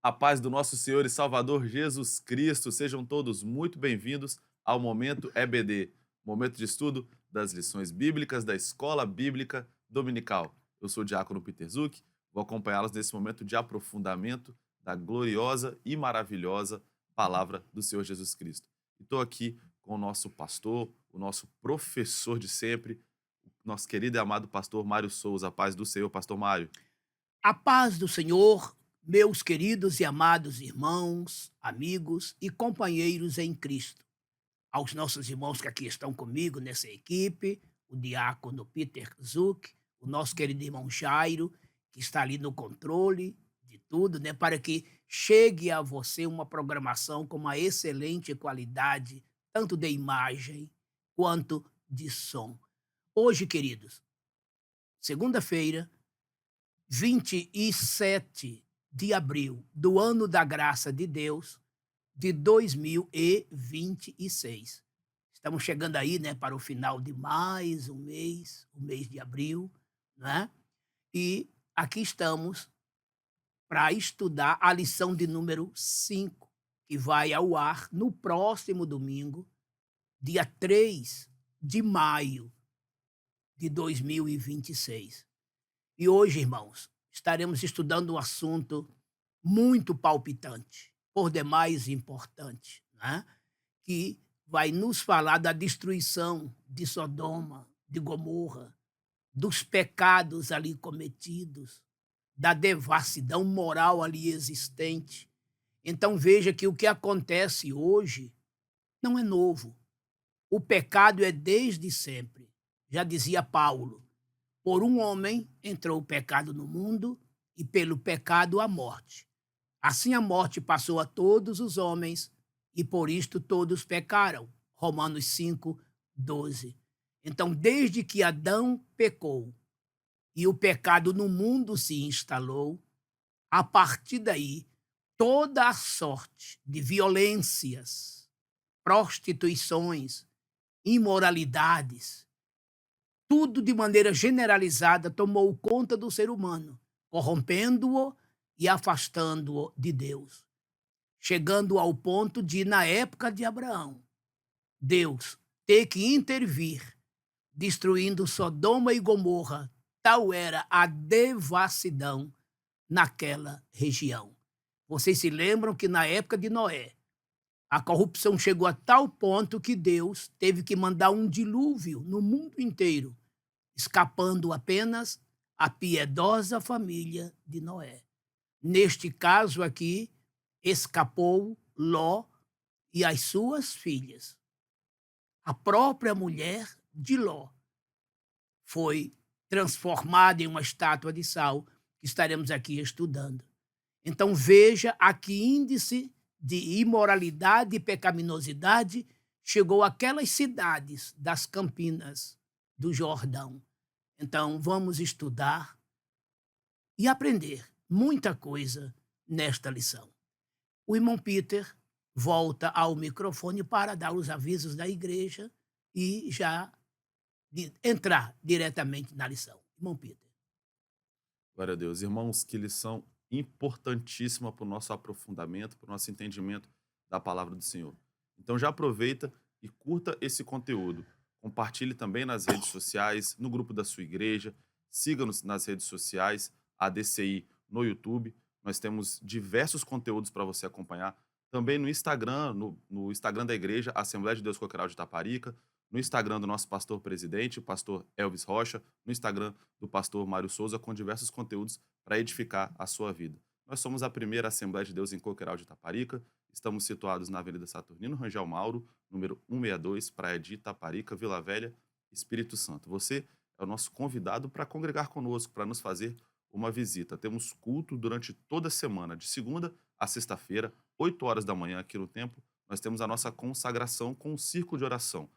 A paz do nosso Senhor e Salvador Jesus Cristo, sejam todos muito bem-vindos ao Momento EBD, momento de estudo das lições bíblicas da Escola Bíblica Dominical. Eu sou o Diácono Peter Zuc, vou acompanhá-los nesse momento de aprofundamento da gloriosa e maravilhosa Palavra do Senhor Jesus Cristo. Estou aqui com o nosso pastor, o nosso professor de sempre, o nosso querido e amado pastor Mário Souza. A paz do Senhor, pastor Mário. A paz do Senhor, meus queridos e amados irmãos, amigos e companheiros em Cristo. Aos nossos irmãos que aqui estão comigo nessa equipe, o diácono Peter Zuc, o nosso querido irmão Jairo, que está ali no controle de tudo, né, para que chegue a você uma programação com uma excelente qualidade, tanto de imagem quanto de som. Hoje, queridos, segunda-feira, 27 de abril do ano da graça de Deus de 2026. Estamos chegando aí, né, para o final de mais um mês, o mês de abril, né? E aqui estamos para estudar a lição de número 5, que vai ao ar no próximo domingo, dia 3 de maio de 2026. E hoje, irmãos, estaremos estudando um assunto muito palpitante, por demais importante, né? Que vai nos falar da destruição de Sodoma, de Gomorra, dos pecados ali cometidos, da devassidão moral ali existente. Então veja que o que acontece hoje não é novo. O pecado é desde sempre. Já dizia Paulo: por um homem entrou o pecado no mundo e pelo pecado a morte. Assim a morte passou a todos os homens e por isto todos pecaram. Romanos 5:12. Então, desde que Adão pecou e o pecado no mundo se instalou, a partir daí, toda a sorte de violências, prostituições, imoralidades, tudo de maneira generalizada tomou conta do ser humano, corrompendo-o e afastando-o de Deus, chegando ao ponto de, na época de Abraão, Deus ter que intervir, destruindo Sodoma e Gomorra. Tal era a devassidão naquela região. Vocês se lembram que na época de Noé, a corrupção chegou a tal ponto que Deus teve que mandar um dilúvio no mundo inteiro, escapando apenas a piedosa família de Noé. Neste caso aqui, escapou Ló e as suas filhas. A própria mulher de Ló foi transformada em uma estátua de sal, que estaremos aqui estudando. Então veja a que índice de imoralidade e pecaminosidade chegou aquelas cidades das Campinas do Jordão. Então vamos estudar e aprender muita coisa nesta lição. O irmão Peter volta ao microfone para dar os avisos da igreja e já entrar diretamente na lição. Irmão Peter. Glória a Deus. Irmãos, que lição importantíssima para o nosso aprofundamento, para o nosso entendimento da palavra do Senhor. Então já aproveita e curta esse conteúdo. Compartilhe também nas redes sociais, no grupo da sua igreja. Siga-nos nas redes sociais, a DCI no YouTube. Nós temos diversos conteúdos para você acompanhar. Também no Instagram, no Instagram da igreja, Assembleia de Deus Coqueiral de Itaparica. No Instagram do nosso pastor presidente, o pastor Elvis Rocha. No Instagram do pastor Mário Souza, com diversos conteúdos para edificar a sua vida. Nós somos a primeira Assembleia de Deus em Coqueiral de Itaparica, estamos situados na Avenida Saturnino Rangel Mauro, número 162, Praia de Itaparica, Vila Velha, Espírito Santo. Você é o nosso convidado para congregar conosco, para nos fazer uma visita. Temos culto durante toda a semana, de segunda a sexta-feira, 8 horas da manhã aqui no templo. Nós temos a nossa consagração com um círculo de oração.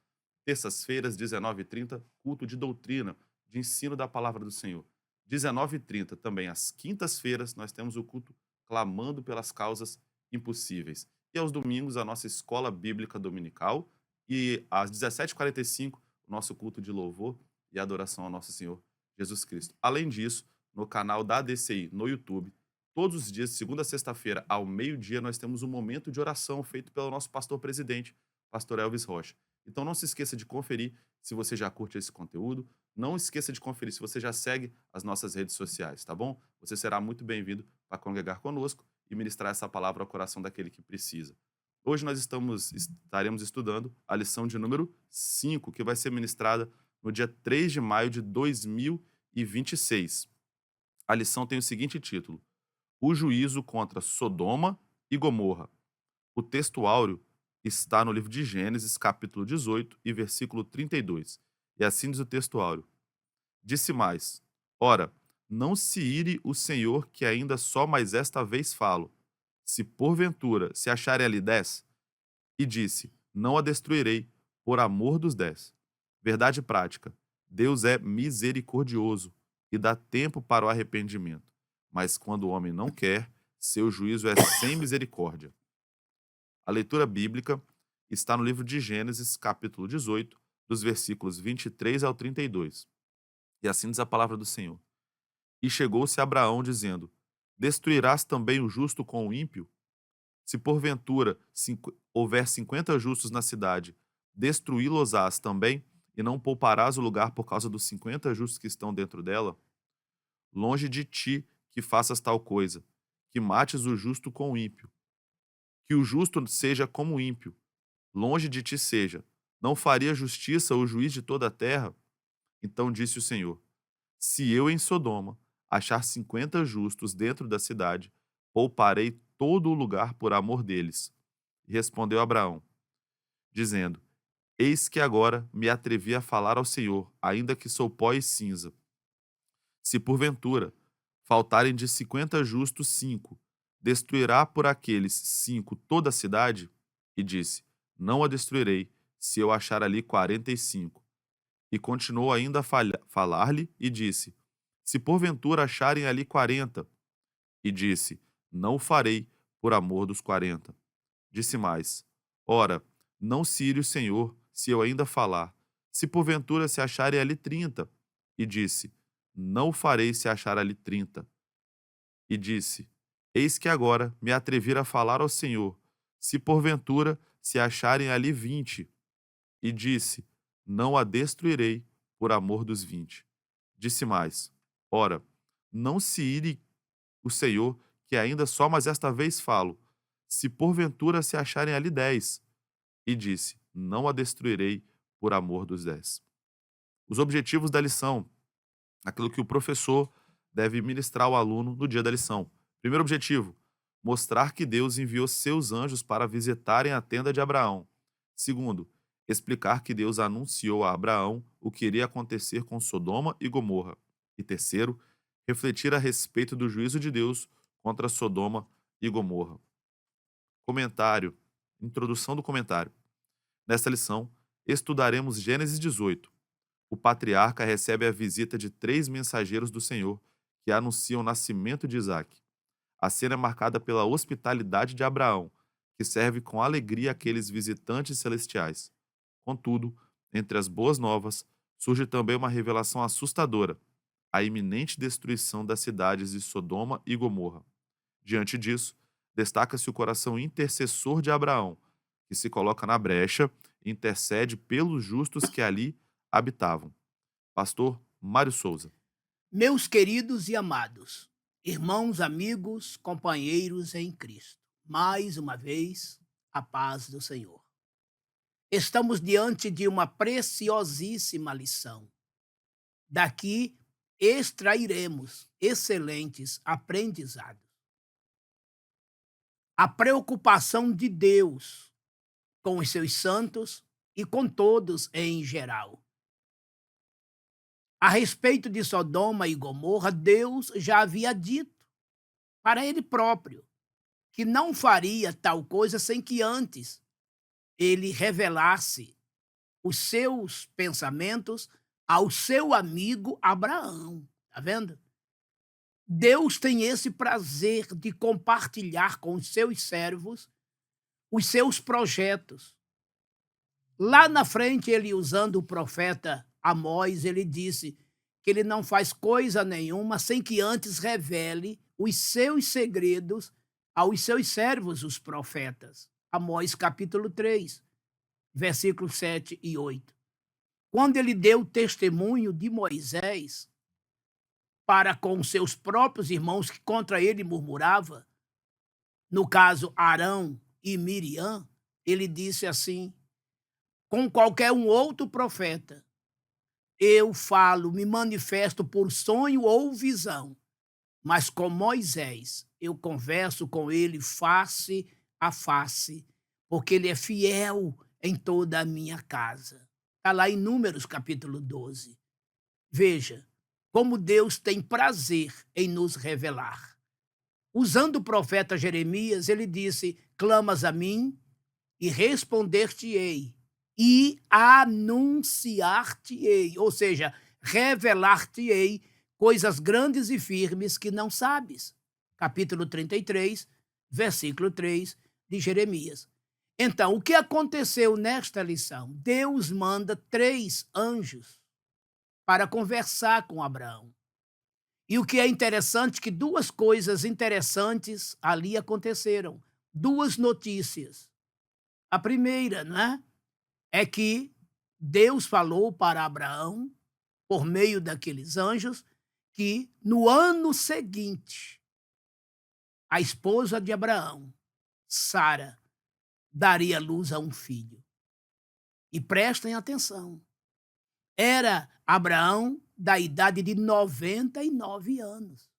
Terças-feiras, 19h30, culto de doutrina, de ensino da palavra do Senhor. 19h30, também às quintas-feiras, nós temos o culto clamando pelas causas impossíveis. E aos domingos, a nossa escola bíblica dominical. E às 17h45, o nosso culto de louvor e adoração ao nosso Senhor Jesus Cristo. Além disso, no canal da DCI no YouTube, todos os dias, de segunda a sexta-feira, ao meio-dia, nós temos um momento de oração feito pelo nosso pastor presidente, pastor Elvis Rocha. Então não se esqueça de conferir se você já curte esse conteúdo, não esqueça de conferir se você já segue as nossas redes sociais, tá bom? Você será muito bem-vindo para congregar conosco e ministrar essa palavra ao coração daquele que precisa. Hoje nós estaremos estudando a lição de número 5, que vai ser ministrada no dia 3 de maio de 2026. A lição tem o seguinte título: O juízo contra Sodoma e Gomorra. O texto áureo está no livro de Gênesis, capítulo 18 e versículo 32. E assim diz o texto áureo: Disse mais: Ora, não se ire o Senhor, que ainda só mais esta vez falo. Se porventura se acharem ali 10, e disse: Não a destruirei, por amor dos 10. Verdade prática: Deus é misericordioso e dá tempo para o arrependimento. Mas quando o homem não quer, seu juízo é sem misericórdia. A leitura bíblica está no livro de Gênesis, capítulo 18, dos versículos 23 ao 32. E assim diz a palavra do Senhor: E chegou-se Abraão, dizendo: Destruirás também o justo com o ímpio? Se porventura houver 50 justos na cidade, destruí-los-ás também, e não pouparás o lugar por causa dos 50 justos que estão dentro dela? Longe de ti que faças tal coisa, que mates o justo com o ímpio. Que o justo seja como o ímpio, longe de ti seja. Não faria justiça o juiz de toda a terra? Então disse o Senhor: Se eu em Sodoma achar 50 justos dentro da cidade, pouparei todo o lugar por amor deles. E respondeu Abraão, dizendo: Eis que agora me atrevi a falar ao Senhor, ainda que sou pó e cinza. Se porventura faltarem de 50 justos 5, destruirá por aqueles 5 toda a cidade? E disse: Não a destruirei, se eu achar ali 45. E continuou ainda a falar-lhe e disse: Se porventura acharem ali 40. E disse: Não o farei, por amor dos 40. Disse mais: Ora, não se ire o Senhor, se eu ainda falar. Se porventura se acharem ali 30. E disse: Não o farei se achar ali 30. E disse: Eis que agora me atrevi a falar ao Senhor, se porventura se acharem ali 20. E disse: Não a destruirei, por amor dos 20. Disse mais: Ora, não se ire o Senhor, que ainda só mais esta vez falo, se porventura se acharem ali 10. E disse: Não a destruirei, por amor dos 10. Os objetivos da lição, aquilo que o professor deve ministrar ao aluno no dia da lição. Primeiro objetivo: mostrar que Deus enviou seus anjos para visitarem a tenda de Abraão. Segundo, explicar que Deus anunciou a Abraão o que iria acontecer com Sodoma e Gomorra. E terceiro, refletir a respeito do juízo de Deus contra Sodoma e Gomorra. Comentário. Introdução do comentário. Nesta lição, estudaremos Gênesis 18. O patriarca recebe a visita de 3 mensageiros do Senhor que anunciam o nascimento de Isaque. A cena é marcada pela hospitalidade de Abraão, que serve com alegria aqueles visitantes celestiais. Contudo, entre as boas novas, surge também uma revelação assustadora: a iminente destruição das cidades de Sodoma e Gomorra. Diante disso, destaca-se o coração intercessor de Abraão, que se coloca na brecha e intercede pelos justos que ali habitavam. Pastor Mário Souza. Meus queridos e amados, irmãos, amigos, companheiros em Cristo, mais uma vez, a paz do Senhor. Estamos diante de uma preciosíssima lição. Daqui extrairemos excelentes aprendizados. A preocupação de Deus com os seus santos e com todos em geral. A respeito de Sodoma e Gomorra, Deus já havia dito para ele próprio que não faria tal coisa sem que antes ele revelasse os seus pensamentos ao seu amigo Abraão. Tá vendo? Deus tem esse prazer de compartilhar com os seus servos os seus projetos. Lá na frente, ele usando o profeta Amós, ele disse que ele não faz coisa nenhuma sem que antes revele os seus segredos aos seus servos, os profetas. Amós capítulo 3, versículos 7 e 8. Quando ele deu testemunho de Moisés para com seus próprios irmãos que contra ele murmurava, no caso Arão e Miriam, ele disse assim: com qualquer um outro profeta, eu falo, me manifesto por sonho ou visão, mas com Moisés eu converso com ele face a face, porque ele é fiel em toda a minha casa. Está lá em Números capítulo 12. Veja como Deus tem prazer em nos revelar. Usando o profeta Jeremias, ele disse: clamas a mim e responder-te-ei e anunciar-te-ei, ou seja, revelar-te-ei coisas grandes e firmes que não sabes. Capítulo 33, versículo 3 de Jeremias. Então, o que aconteceu nesta lição? Deus manda 3 anjos para conversar com Abraão. E o que é interessante, que 2 coisas interessantes ali aconteceram. 2 notícias. A primeira, né, é que Deus falou para Abraão, por meio daqueles anjos, que no ano seguinte, a esposa de Abraão, Sara, daria luz a um filho. E prestem atenção, era Abraão da idade de 99 anos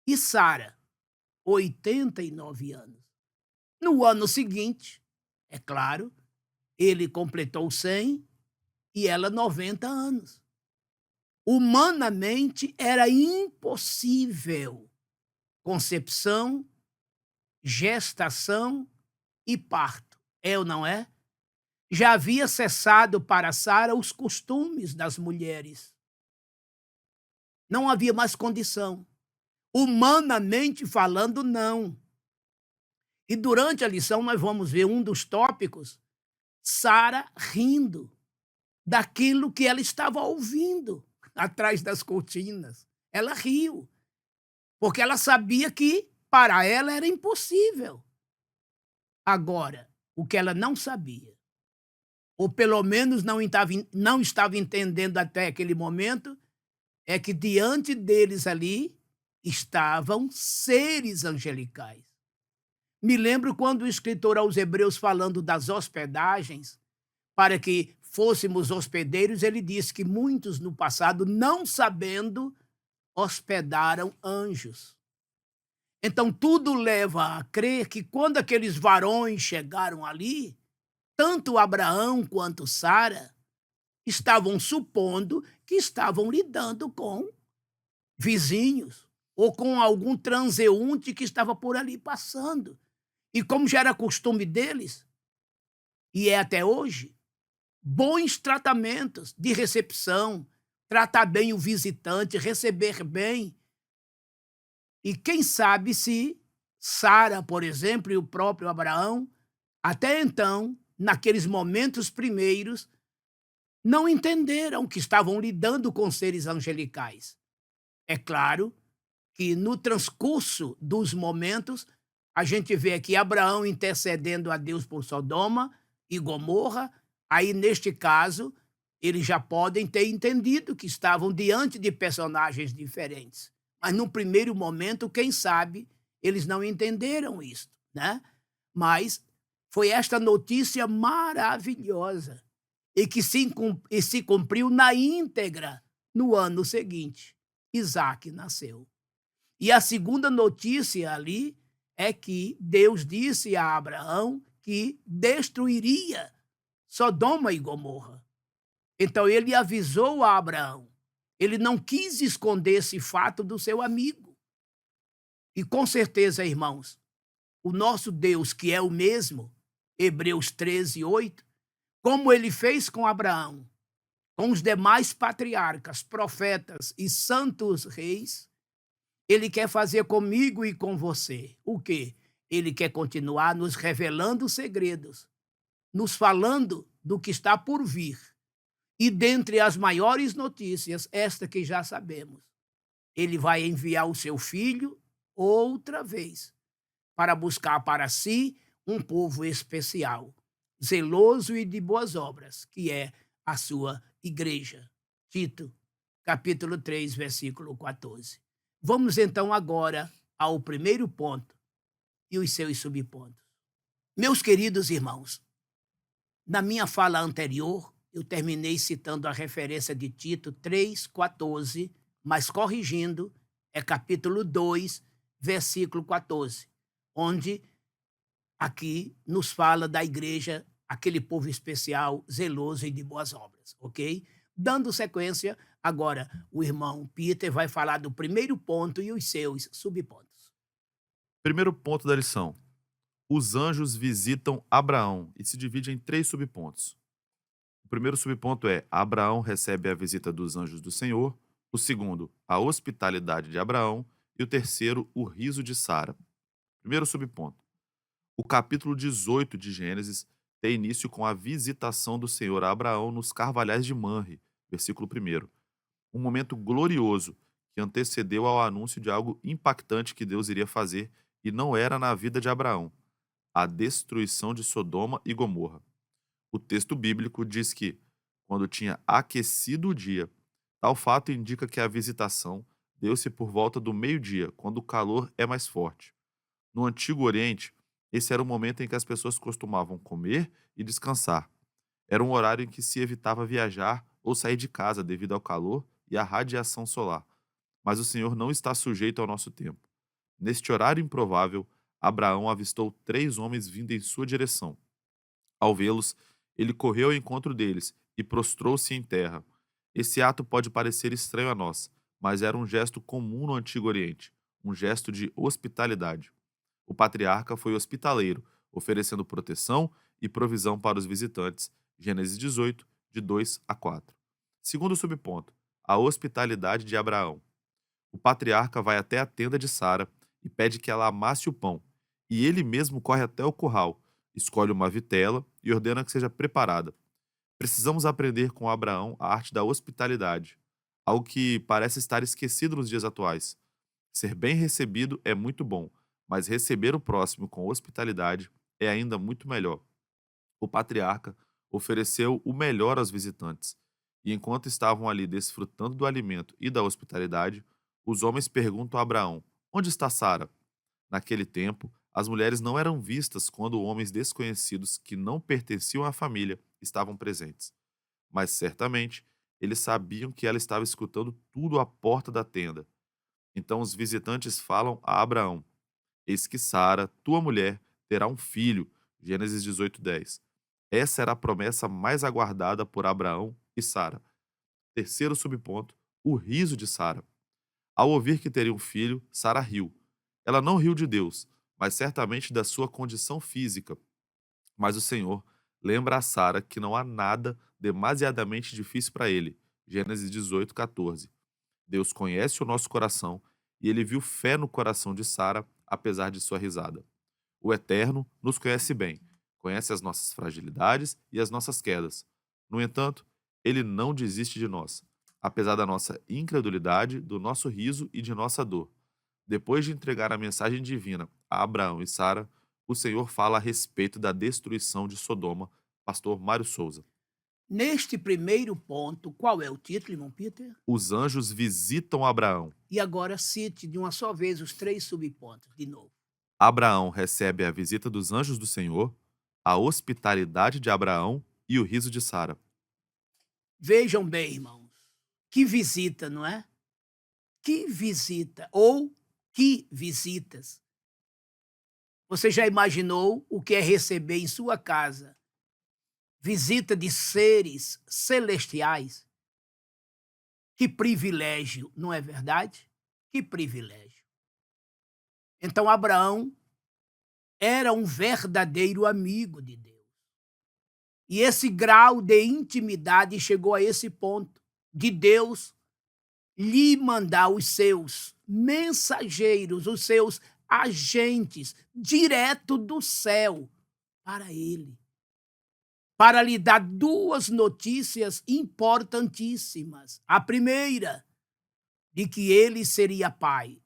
e Sara, 89 anos. No ano seguinte, é claro, ele completou 100 e ela 90 anos. Humanamente era impossível concepção, gestação e parto. É ou não é? Já havia cessado para Sara os costumes das mulheres. Não havia mais condição. Humanamente falando, não. E durante a lição nós vamos ver um dos tópicos, Sara rindo daquilo que ela estava ouvindo atrás das cortinas. Ela riu, porque ela sabia que para ela era impossível. Agora, o que ela não sabia, ou pelo menos não estava entendendo até aquele momento, é que diante deles ali estavam seres angelicais. Me lembro quando o escritor aos Hebreus, falando das hospedagens, para que fôssemos hospedeiros, ele disse que muitos no passado, não sabendo, hospedaram anjos. Então tudo leva a crer que quando aqueles varões chegaram ali, tanto Abraão quanto Sara estavam supondo que estavam lidando com vizinhos ou com algum transeunte que estava por ali passando. E como já era costume deles, e é até hoje, bons tratamentos de recepção, tratar bem o visitante, receber bem. E quem sabe se Sara, por exemplo, e o próprio Abraão, até então, naqueles momentos primeiros, não entenderam que estavam lidando com seres angelicais. É claro que no transcurso dos momentos, a gente vê aqui Abraão intercedendo a Deus por Sodoma e Gomorra. Aí, neste caso, eles já podem ter entendido que estavam diante de personagens diferentes. Mas, no primeiro momento, quem sabe, eles não entenderam isso, né? Mas foi esta notícia maravilhosa e que se cumpriu na íntegra no ano seguinte. Isaque nasceu. E a segunda notícia ali é que Deus disse a Abraão que destruiria Sodoma e Gomorra. Então ele avisou a Abraão. Ele não quis esconder esse fato do seu amigo. E com certeza, irmãos, o nosso Deus, que é o mesmo, Hebreus 13, 8, como ele fez com Abraão, com os demais patriarcas, profetas e santos reis, ele quer fazer comigo e com você. O quê? Ele quer continuar nos revelando segredos, nos falando do que está por vir E dentre as maiores notícias, esta que já sabemos, ele vai enviar o seu filho outra vez para buscar para si um povo especial, zeloso e de boas obras, que é a sua igreja. Tito, capítulo 3, versículo 14. Vamos então agora ao primeiro ponto e os seus subpontos. Meus queridos irmãos, na minha fala anterior, eu terminei citando a referência de Tito 3,14, mas corrigindo, é capítulo 2, versículo 14, onde aqui nos fala da igreja, aquele povo especial, zeloso e de boas obras, ok? Dando sequência, agora o irmão Peter vai falar do primeiro ponto e os seus subpontos. Primeiro ponto da lição. Os anjos visitam Abraão e se divide em 3 subpontos. O primeiro subponto é: Abraão recebe a visita dos anjos do Senhor. O segundo, a hospitalidade de Abraão. E o terceiro, o riso de Sara. Primeiro subponto. O capítulo 18 de Gênesis tem início com a visitação do Senhor a Abraão nos carvalhais de Manre, versículo 1. Um momento glorioso que antecedeu ao anúncio de algo impactante que Deus iria fazer e não era na vida de Abraão: a destruição de Sodoma e Gomorra. O texto bíblico diz que, quando tinha aquecido o dia, tal fato indica que a visitação deu-se por volta do meio-dia, quando o calor é mais forte. No Antigo Oriente, esse era o momento em que as pessoas costumavam comer e descansar. Era um horário em que se evitava viajar ou sair de casa devido ao calor e à radiação solar. Mas o Senhor não está sujeito ao nosso tempo. Neste horário improvável, Abraão avistou 3 homens vindo em sua direção. Ao vê-los, ele correu ao encontro deles e prostrou-se em terra. Esse ato pode parecer estranho a nós, mas era um gesto comum no Antigo Oriente, um gesto de hospitalidade. O patriarca foi hospitaleiro, oferecendo proteção e provisão para os visitantes. Gênesis 18, de 2 a 4. Segundo subponto, a hospitalidade de Abraão. O patriarca vai até a tenda de Sara e pede que ela amasse o pão, e ele mesmo corre até o curral, escolhe uma vitela e ordena que seja preparada. Precisamos aprender com Abraão a arte da hospitalidade, algo que parece estar esquecido nos dias atuais. Ser bem recebido é muito bom, mas receber o próximo com hospitalidade é ainda muito melhor. O patriarca ofereceu o melhor aos visitantes, e enquanto estavam ali desfrutando do alimento e da hospitalidade, os homens perguntam a Abraão: onde está Sara? Naquele tempo, as mulheres não eram vistas quando homens desconhecidos que não pertenciam à família estavam presentes. Mas certamente eles sabiam que ela estava escutando tudo à porta da tenda. Então os visitantes falam a Abraão: eis que Sara, tua mulher, terá um filho. Gênesis 18:10. Essa era a promessa mais aguardada por Abraão e Sara. Terceiro subponto, o riso de Sara. Ao ouvir que teria um filho, Sara riu. Ela não riu de Deus, mas certamente da sua condição física. Mas o Senhor lembra a Sara que não há nada demasiadamente difícil para ele. Gênesis 18:14. Deus conhece o nosso coração e ele viu fé no coração de Sara, apesar de sua risada. O Eterno nos conhece bem, conhece as nossas fragilidades e as nossas quedas. No entanto, ele não desiste de nós, apesar da nossa incredulidade, do nosso riso e de nossa dor. Depois de entregar a mensagem divina a Abraão e Sara, o Senhor fala a respeito da destruição de Sodoma. Pastor Mário Souza. Neste primeiro ponto, qual é o título, irmão Peter? Os anjos visitam Abraão. E agora cite de uma só vez os 3 subpontos, de novo. Abraão recebe a visita dos anjos do Senhor, a hospitalidade de Abraão e o riso de Sara. Vejam bem, irmãos, que visita, não é? Que visita, ou que visitas. Você já imaginou o que é receber em sua casa visita de seres celestiais? Que privilégio, não é verdade? Que privilégio. Então, Abraão era um verdadeiro amigo de Deus. E esse grau de intimidade chegou a esse ponto de Deus lhe mandar os seus mensageiros, os seus agentes, direto do céu para ele. para lhe dar duas notícias importantíssimas. A primeira, de que ele seria pai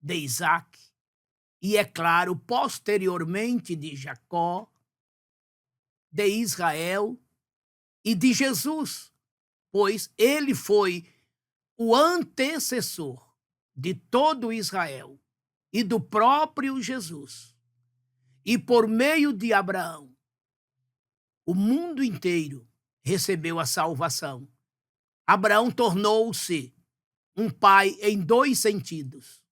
de Isaac e, é claro, posteriormente de Jacó, de Israel e de Jesus, pois ele foi o antecessor de todo Israel e do próprio Jesus. E por meio de Abraão, o mundo inteiro recebeu a salvação. Abraão tornou-se um pai em dois sentidos: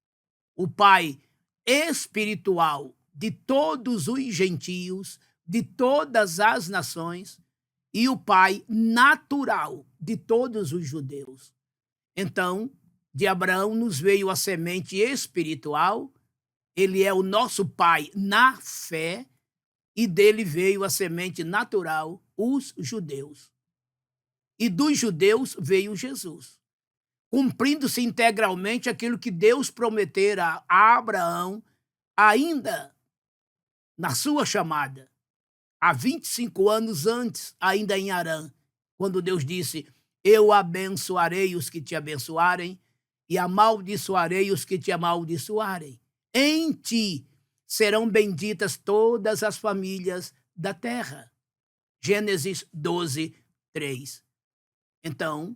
o pai espiritual de todos os gentios, de todas as nações, e o pai natural de todos os judeus. Então, de Abraão nos veio a semente espiritual, ele é o nosso pai na fé, e dele veio a semente natural, os judeus. E dos judeus veio Jesus, cumprindo-se integralmente aquilo que Deus prometera a Abraão, ainda na sua chamada, há 25 anos antes, ainda em Harã, quando Deus disse: eu abençoarei os que te abençoarem e amaldiçoarei os que te amaldiçoarem. Em ti serão benditas todas as famílias da terra. Gênesis 12, 3. Então,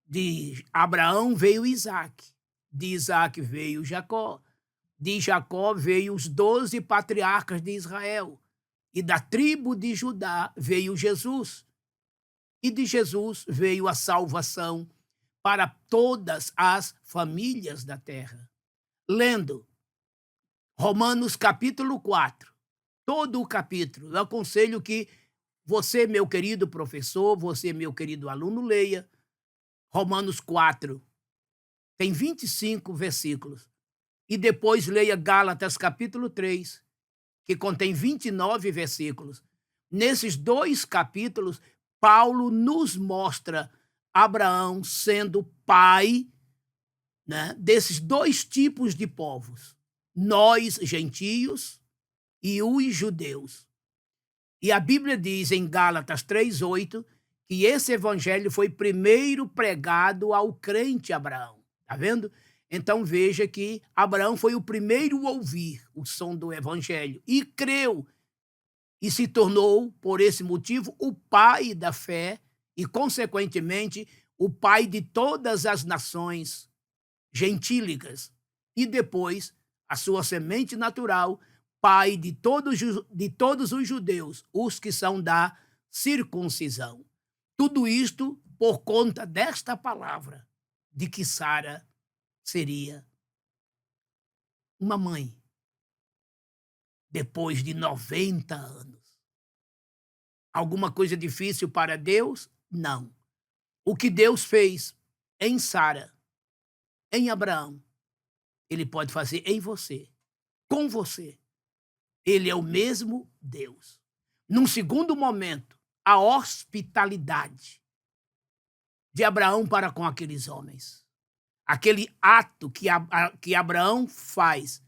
de Abraão veio Isaac, de Isaac veio Jacó, de Jacó veio os 12 patriarcas de Israel, e da tribo de Judá veio Jesus, e de Jesus veio a salvação para todas as famílias da terra. Lendo Romanos capítulo 4, todo o capítulo, eu aconselho que você, meu querido professor, você, meu querido aluno, leia Romanos 4, tem 25 versículos. E depois leia Gálatas capítulo 3, que contém 29 versículos. Nesses dois capítulos, Paulo nos mostra Abraão sendo pai, né, desses dois tipos de povos, nós, gentios, e os judeus. E a Bíblia diz em Gálatas 3:8 que esse evangelho foi primeiro pregado ao crente Abraão. Tá vendo? Então veja que Abraão foi o primeiro a ouvir o som do evangelho e creu, e se tornou, por esse motivo, o pai da fé e, consequentemente, o pai de todas as nações gentílicas. E depois, a sua semente natural, pai de todos os judeus, os que são da circuncisão. Tudo isto por conta desta palavra, de que Sara seria uma mãe depois de 90 anos. Alguma coisa difícil para Deus? Não. O que Deus fez em Sara, em Abraão, ele pode fazer em você, com você. Ele é o mesmo Deus. Num segundo momento, a hospitalidade de Abraão para com aqueles homens. Aquele ato que Abraão faz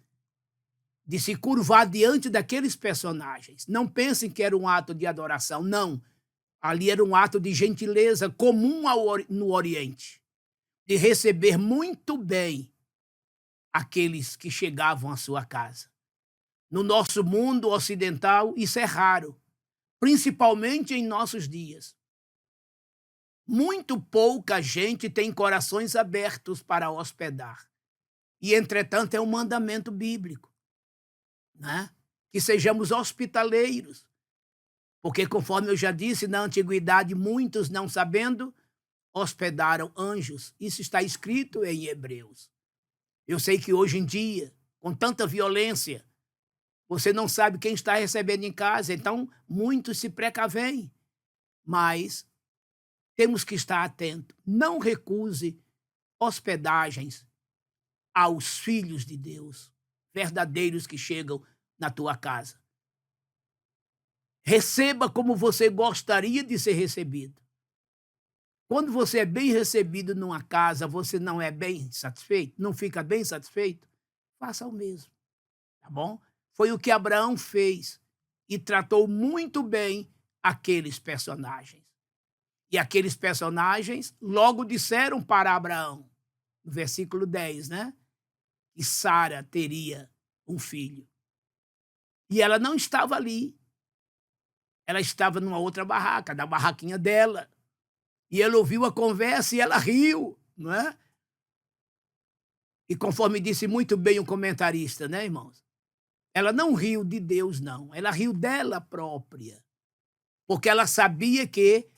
de se curvar diante daqueles personagens. Não pensem que era um ato de adoração, não. Ali era um ato de gentileza comum no Oriente, de receber muito bem aqueles que chegavam à sua casa. No nosso mundo ocidental, isso é raro, principalmente em nossos dias. Muito pouca gente tem corações abertos para hospedar. E, entretanto, é um mandamento bíblico, né? Que sejamos hospitaleiros. Porque, conforme eu já disse, na antiguidade, muitos, não sabendo, hospedaram anjos. Isso está escrito em Hebreus. Eu sei que hoje em dia, com tanta violência, você não sabe quem está recebendo em casa, então muitos se precavêm. Mas temos que estar atentos. Não recuse hospedagens aos filhos de Deus, verdadeiros que chegam na tua casa. Receba como você gostaria de ser recebido. Quando você é bem recebido numa casa, você não é bem satisfeito, não fica bem satisfeito, faça o mesmo, tá bom? Foi o que Abraão fez e tratou muito bem aqueles personagens. E aqueles personagens logo disseram para Abraão, no versículo 10, né? Que Sara teria um filho. E ela não estava ali. Ela estava numa outra barraca, na barraquinha dela. E ele ouviu a conversa e ela riu, não é? E conforme disse muito bem o comentarista, né, irmãos? Ela não riu de Deus, não. Ela riu dela própria. Porque ela sabia que,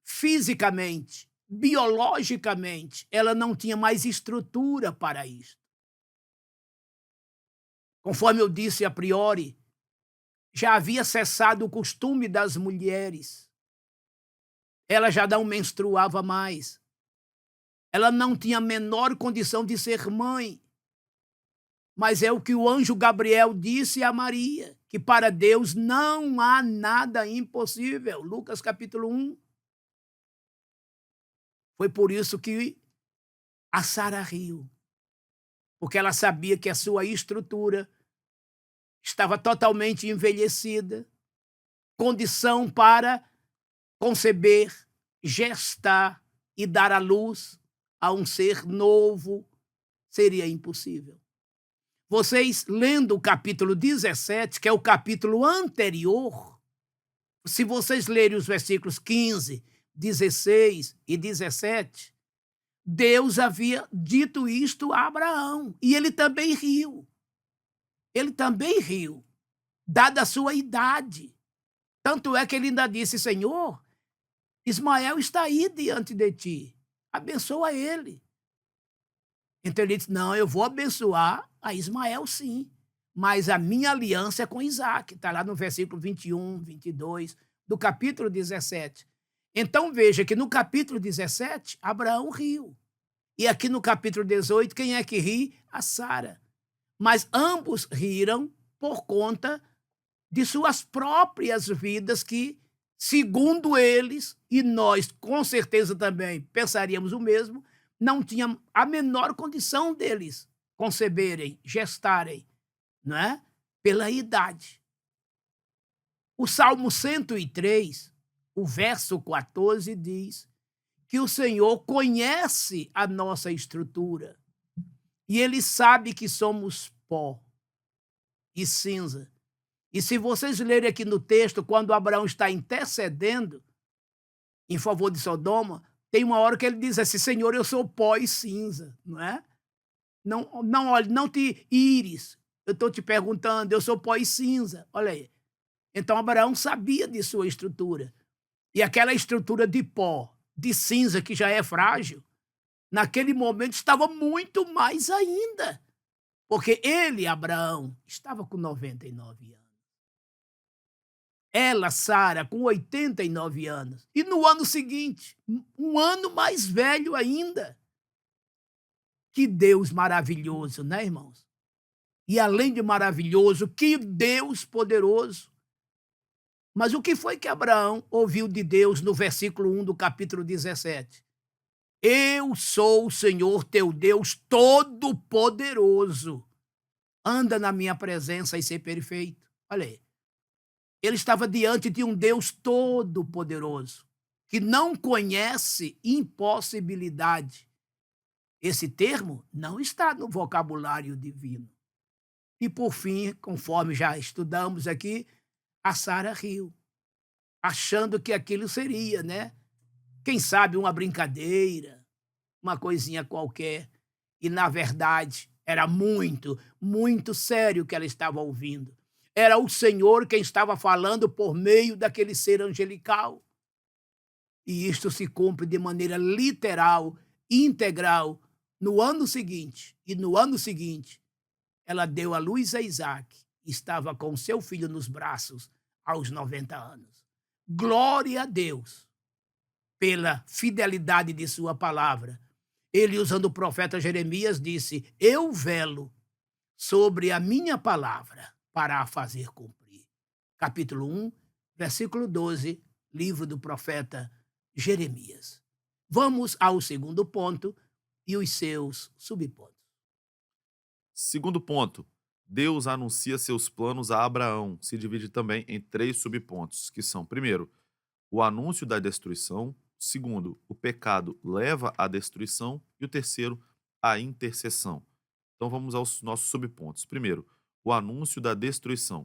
fisicamente, biologicamente, ela não tinha mais estrutura para isso. Conforme eu disse a priori, já havia cessado o costume das mulheres. Ela já não menstruava mais. Ela não tinha a menor condição de ser mãe. Mas é o que o anjo Gabriel disse a Maria, que para Deus não há nada impossível. Lucas capítulo 1. Foi por isso que a Sara riu, porque ela sabia que a sua estrutura estava totalmente envelhecida, condição para conceber, gestar e dar à luz a um ser novo seria impossível. Vocês, lendo o capítulo 17, que é o capítulo anterior, se vocês lerem os versículos 15, 16 e 17, Deus havia dito isto a Abraão, e ele também riu. Ele também riu, dada a sua idade. Tanto é que ele ainda disse: Senhor, Ismael está aí diante de ti, abençoa ele. Então ele disse: não, eu vou abençoar a Ismael sim, mas a minha aliança é com Isaac. Está lá no versículo 21, 22 do capítulo 17. Então veja que no capítulo 17, Abraão riu. E aqui no capítulo 18, quem é que ri? A Sara. Mas ambos riram por conta de suas próprias vidas que, segundo eles, e nós com certeza também pensaríamos o mesmo, não tinha a menor condição deles conceberem, gestarem, não é? Pela idade. O Salmo 103, o verso 14 diz que o Senhor conhece a nossa estrutura e ele sabe que somos pó e cinza. E se vocês lerem aqui no texto, quando Abraão está intercedendo em favor de Sodoma, tem uma hora que ele diz assim: Senhor, eu sou pó e cinza, não é? Não, olha, não te ires. Eu estou te perguntando, eu sou pó e cinza. Olha aí. Então Abraão sabia de sua estrutura. E aquela estrutura de pó, de cinza, que já é frágil, naquele momento estava muito mais ainda. Porque ele, Abraão, estava com 99 anos. Ela, Sara, com 89 anos. E no ano seguinte, um ano mais velho ainda. Que Deus maravilhoso, né, irmãos? E além de maravilhoso, que Deus poderoso. Mas o que foi que Abraão ouviu de Deus no versículo 1 do capítulo 17? Eu sou o Senhor teu Deus Todo-Poderoso. Anda na minha presença e ser perfeito. Olha aí. Ele estava diante de um Deus todo-poderoso, que não conhece impossibilidade. Esse termo não está no vocabulário divino. E, por fim, conforme já estudamos aqui, a Sara riu, achando que aquilo seria, né? Quem sabe uma brincadeira, uma coisinha qualquer. E, na verdade, era muito, muito sério o que ela estava ouvindo. Era o Senhor quem estava falando por meio daquele ser angelical. E isto se cumpre de maneira literal, integral, no ano seguinte. E no ano seguinte, ela deu à luz a Isaac. Estava com seu filho nos braços aos 90 anos. Glória a Deus pela fidelidade de sua palavra. Ele, usando o profeta Jeremias, disse: eu velo sobre a minha palavra para a fazer cumprir. Capítulo 1, versículo 12, livro do profeta Jeremias. Vamos ao segundo ponto e os seus subpontos. Segundo ponto, Deus anuncia seus planos a Abraão. Se divide também em três subpontos, que são, primeiro, o anúncio da destruição, segundo, o pecado leva à destruição e o terceiro, a intercessão. Então vamos aos nossos subpontos. Primeiro, o anúncio da destruição.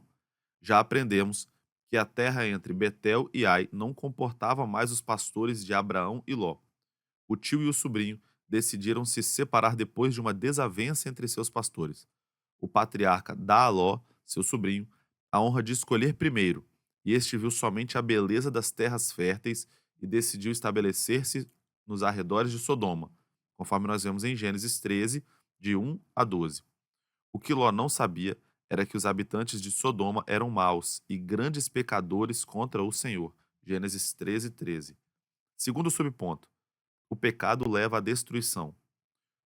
Já aprendemos que a terra entre Betel e Ai não comportava mais os pastores de Abraão e Ló. O tio e o sobrinho decidiram se separar depois de uma desavença entre seus pastores. O patriarca dá a Ló, seu sobrinho, a honra de escolher primeiro, e este viu somente a beleza das terras férteis e decidiu estabelecer-se nos arredores de Sodoma, conforme nós vemos em Gênesis 13, de 1 a 12. O que Ló não sabia era que os habitantes de Sodoma eram maus e grandes pecadores contra o Senhor. Gênesis 13, 13. Segundo subponto, o pecado leva à destruição.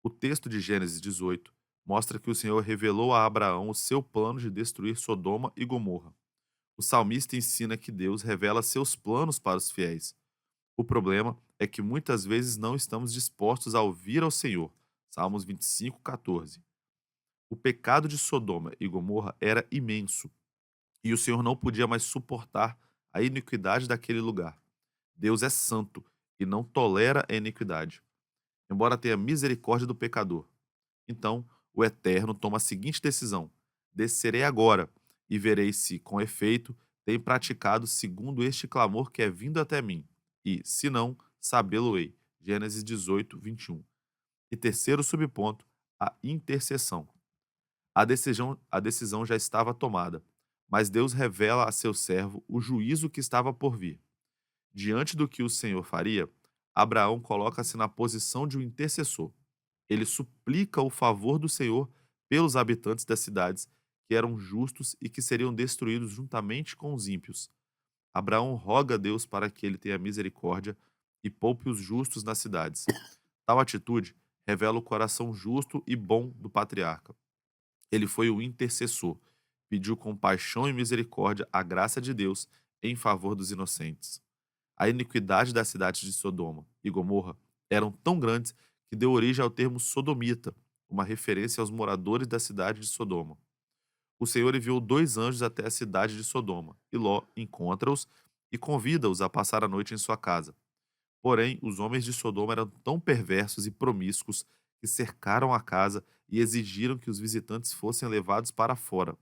O texto de Gênesis 18 mostra que o Senhor revelou a Abraão o seu plano de destruir Sodoma e Gomorra. O salmista ensina que Deus revela seus planos para os fiéis. O problema é que muitas vezes não estamos dispostos a ouvir ao Senhor. Salmos 25, 14. O pecado de Sodoma e Gomorra era imenso, e o Senhor não podia mais suportar a iniquidade daquele lugar. Deus é santo e não tolera a iniquidade, embora tenha misericórdia do pecador. Então, o Eterno toma a seguinte decisão: descerei agora e verei se, com efeito, tem praticado segundo este clamor que é vindo até mim, e, se não, sabê-lo-ei. Gênesis 18, 21. E terceiro subponto, a intercessão. A decisão já estava tomada, mas Deus revela a seu servo o juízo que estava por vir. Diante do que o Senhor faria, Abraão coloca-se na posição de um intercessor. Ele suplica o favor do Senhor pelos habitantes das cidades que eram justos e que seriam destruídos juntamente com os ímpios. Abraão roga a Deus para que ele tenha misericórdia e poupe os justos nas cidades. Tal atitude revela o coração justo e bom do patriarca. Ele foi o intercessor, pediu com paixão e misericórdia a graça de Deus em favor dos inocentes. A iniquidade das cidades de Sodoma e Gomorra eram tão grandes que deu origem ao termo sodomita, uma referência aos moradores da cidade de Sodoma. O Senhor enviou 2 anjos até a cidade de Sodoma, e Ló encontra-os e convida-os a passar a noite em sua casa. Porém, os homens de Sodoma eram tão perversos e promíscuos que cercaram a casa e exigiram que os visitantes fossem levados para fora.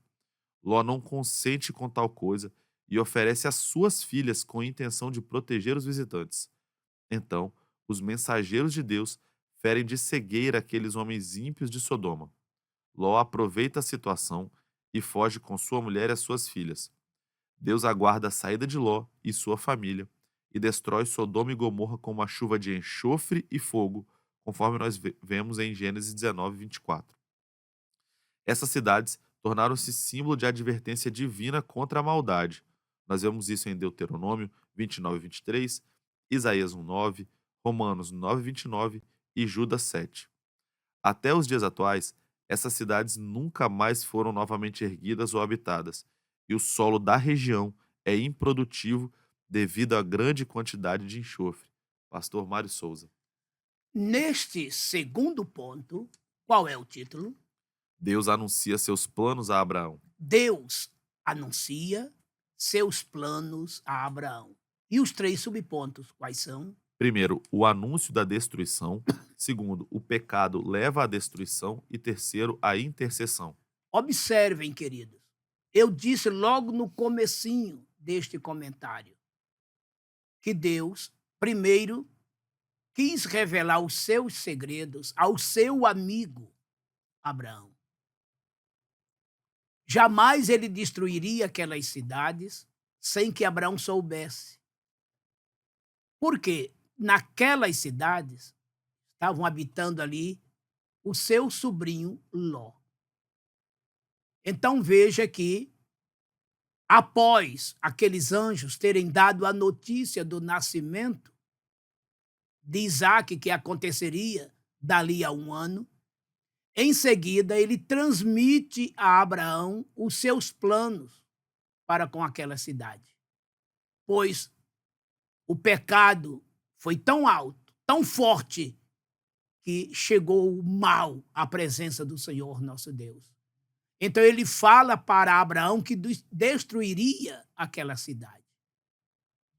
Ló não consente com tal coisa e oferece as suas filhas com a intenção de proteger os visitantes. Então, os mensageiros de Deus ferem de cegueira aqueles homens ímpios de Sodoma. Ló aproveita a situação e foge com sua mulher e as suas filhas. Deus aguarda a saída de Ló e sua família e destrói Sodoma e Gomorra com uma chuva de enxofre e fogo, conforme nós vemos em Gênesis 19, 24. Essas cidades tornaram-se símbolo de advertência divina contra a maldade. Nós vemos isso em Deuteronômio 29, 23, Isaías 1, 9, Romanos 9, 29 e Judas 7. Até os dias atuais, essas cidades nunca mais foram novamente erguidas ou habitadas, e o solo da região é improdutivo devido à grande quantidade de enxofre. Pastor Mário Souza. Neste segundo ponto, qual é o título? Deus anuncia seus planos a Abraão. Deus anuncia seus planos a Abraão. E os 3 subpontos, quais são? Primeiro, o anúncio da destruição. Segundo, o pecado leva à destruição. E terceiro, a intercessão. Observem, queridos, eu disse logo no comecinho deste comentário que Deus, primeiro, quis revelar os seus segredos ao seu amigo Abraão. Jamais ele destruiria aquelas cidades sem que Abraão soubesse. Porque naquelas cidades estavam habitando ali o seu sobrinho Ló. Então veja que, após aqueles anjos terem dado a notícia do nascimento de Isaque, que aconteceria dali a 1 ano, em seguida ele transmite a Abraão os seus planos para com aquela cidade. Pois o pecado foi tão alto, tão forte, que chegou o mal à presença do Senhor nosso Deus. Então ele fala para Abraão que destruiria aquela cidade.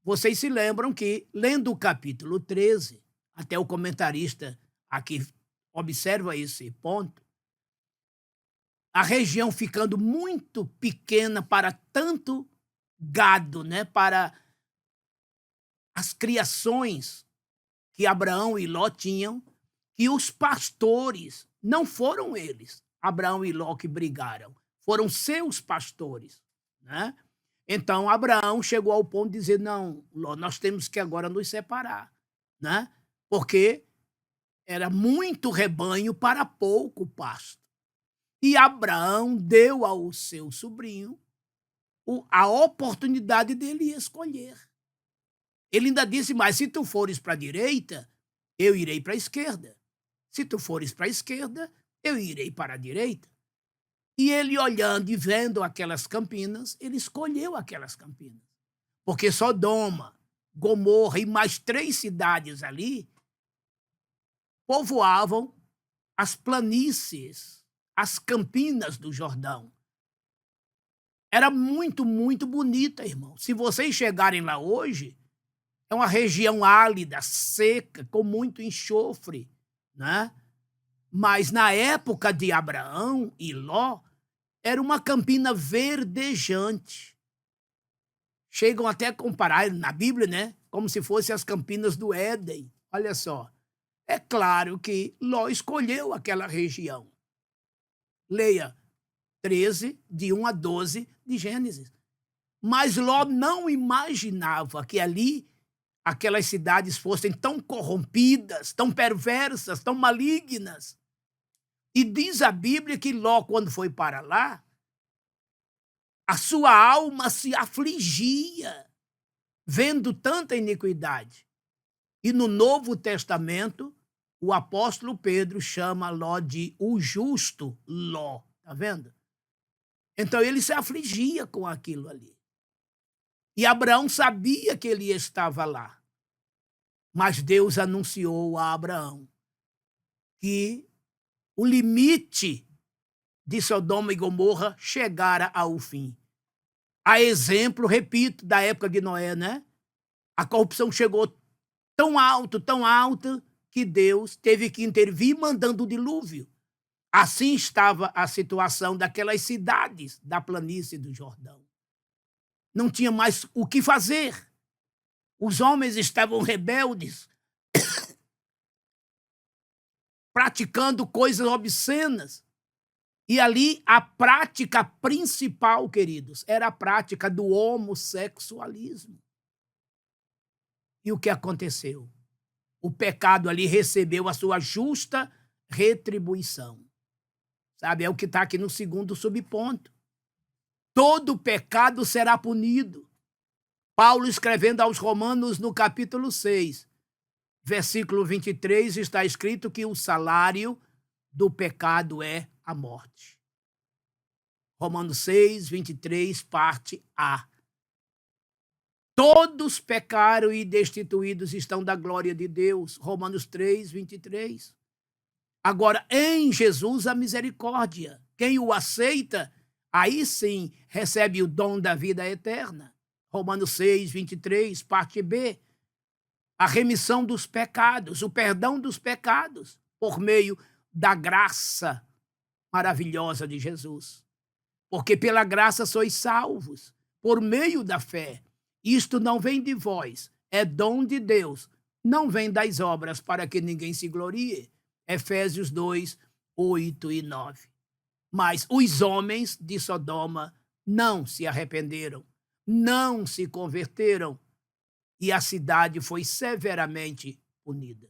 Vocês se lembram que, lendo o capítulo 13, até o comentarista aqui observa esse ponto, a região ficando muito pequena para tanto gado, né? Para as criações que Abraão e Ló tinham, que os pastores, não foram eles, Abraão e Ló, que brigaram, foram seus pastores, né? Então Abraão chegou ao ponto de dizer: não, Ló, nós temos que agora nos separar, né? Porque era muito rebanho para pouco pasto. E Abraão deu ao seu sobrinho a oportunidade dele escolher. Ele ainda disse mais: se tu fores para a direita, eu irei para a esquerda. Se tu fores para a esquerda, eu irei para a direita. E ele, olhando e vendo aquelas campinas, ele escolheu aquelas campinas. Porque Sodoma, Gomorra e mais 3 cidades ali povoavam as planícies, as campinas do Jordão. Era muito, muito bonita, irmão. Se vocês chegarem lá hoje, é uma região árida, seca, com muito enxofre, né? Mas na época de Abraão e Ló, era uma campina verdejante. Chegam até a comparar na Bíblia, né? Como se fossem as campinas do Éden. Olha só. É claro que Ló escolheu aquela região. Leia 13, de 1 a 12 de Gênesis. Mas Ló não imaginava que ali aquelas cidades fossem tão corrompidas, tão perversas, tão malignas. E diz a Bíblia que Ló, quando foi para lá, a sua alma se afligia, vendo tanta iniquidade. E no Novo Testamento, o apóstolo Pedro chama Ló de o justo Ló. Está vendo? Então ele se afligia com aquilo ali. E Abraão sabia que ele estava lá. Mas Deus anunciou a Abraão que o limite de Sodoma e Gomorra chegara ao fim. A exemplo, repito, da época de Noé, né? A corrupção chegou tão alta, que Deus teve que intervir mandando o dilúvio. Assim estava a situação daquelas cidades da planície do Jordão. Não tinha mais o que fazer. Os homens estavam rebeldes, praticando coisas obscenas. E ali a prática principal, queridos, era a prática do homossexualismo. E o que aconteceu? O pecado ali recebeu a sua justa retribuição. Sabe, é o que está aqui no segundo subponto. Todo pecado será punido. Paulo, escrevendo aos Romanos, no capítulo 6, versículo 23, está escrito que o salário do pecado é a morte. Romanos 6, 23, parte A. Todos pecaram e destituídos estão da glória de Deus. Romanos 3, 23. Agora, em Jesus, a misericórdia. Quem o aceita, aí sim recebe o dom da vida eterna. Romanos 6, 23, parte B. A remissão dos pecados, o perdão dos pecados, por meio da graça maravilhosa de Jesus. Porque pela graça sois salvos, por meio da fé. Isto não vem de vós, é dom de Deus, não vem das obras para que ninguém se glorie. Efésios 2, 8 e 9. Mas os homens de Sodoma não se arrependeram, não se converteram, e a cidade foi severamente punida.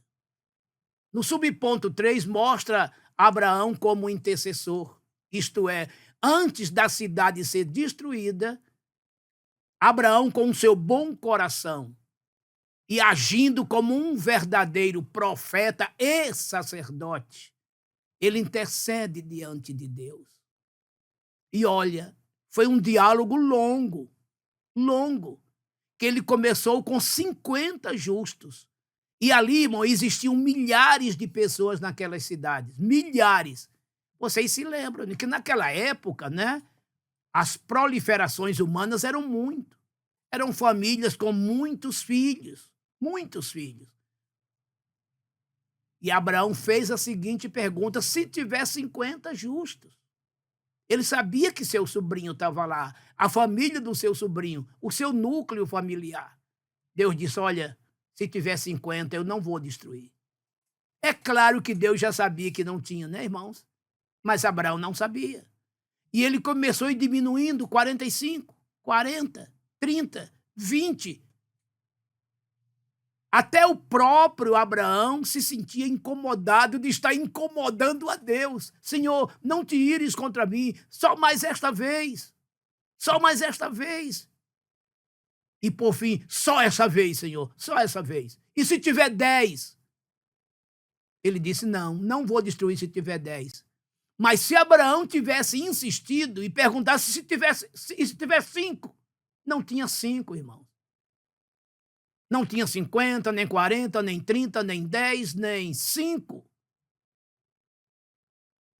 No subponto 3, mostra Abraão como intercessor, isto é, antes da cidade ser destruída, Abraão, com seu bom coração e agindo como um verdadeiro profeta e sacerdote, ele intercede diante de Deus. E olha, foi um diálogo longo, que ele começou com 50 justos. E ali, irmão, existiam milhares de pessoas naquelas cidades, milhares. Vocês se lembram de que naquela época, né, as proliferações humanas eram muito. Eram famílias com muitos filhos, muitos filhos. E Abraão fez a seguinte pergunta: se tiver 50 justos. Ele sabia que seu sobrinho estava lá, a família do seu sobrinho, o seu núcleo familiar. Deus disse: olha, se tiver 50, eu não vou destruir. É claro que Deus já sabia que não tinha, né, irmãos? Mas Abraão não sabia. E ele começou a ir diminuindo: 45, 40, 30, 20. Até o próprio Abraão se sentia incomodado de estar incomodando a Deus. Senhor, não te ires contra mim, só mais esta vez. Só mais esta vez. E por fim, só essa vez, Senhor, só essa vez. E se tiver 10? Ele disse: não vou destruir se tiver 10. Mas se Abraão tivesse insistido e perguntasse se tiver 5, não tinha 5, irmão. Não tinha 50, nem 40, nem 30, nem 10, nem 5.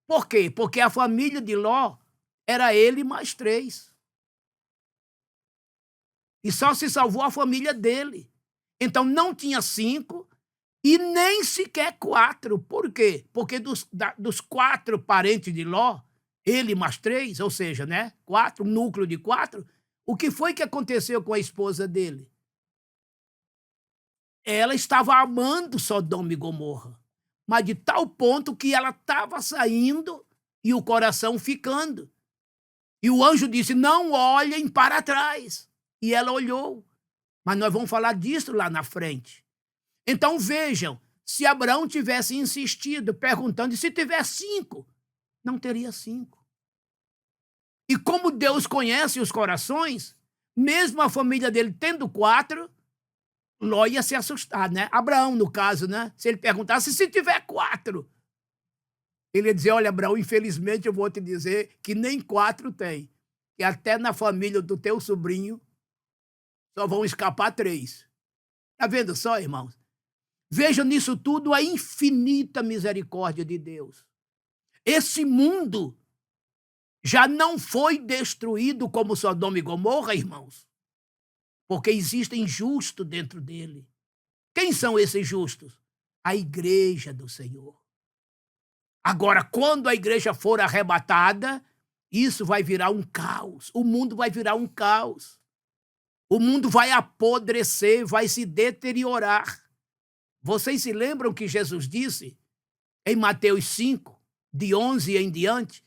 Por quê? Porque a família de Ló era ele mais 3. E só se salvou a família dele. Então não tinha 5 e nem sequer 4. Por quê? Porque dos 4 parentes de Ló, ele mais 3, ou seja, né, 4, um núcleo de 4, o que foi que aconteceu com a esposa dele? Ela estava amando Sodoma e Gomorra, mas de tal ponto que ela estava saindo e o coração ficando. E o anjo disse: não olhem para trás. E ela olhou. Mas nós vamos falar disso lá na frente. Então vejam, se Abraão tivesse insistido, perguntando, e se tiver 5, não teria 5. E como Deus conhece os corações, mesmo a família dele tendo 4, Ló ia se assustar, né? Abraão, no caso, né? Se ele perguntasse se tiver 4, ele ia dizer: olha, Abraão, infelizmente eu vou te dizer que nem 4 tem. E até na família do teu sobrinho só vão escapar 3. Tá vendo só, irmãos? Veja nisso tudo a infinita misericórdia de Deus. Esse mundo já não foi destruído como Sodoma e Gomorra, irmãos, porque existem justos dentro dele. Quem são esses justos? A igreja do Senhor. Agora, quando a igreja for arrebatada, isso vai virar um caos. O mundo vai virar um caos. O mundo vai apodrecer, vai se deteriorar. Vocês se lembram que Jesus disse em Mateus 5, de 11 em diante,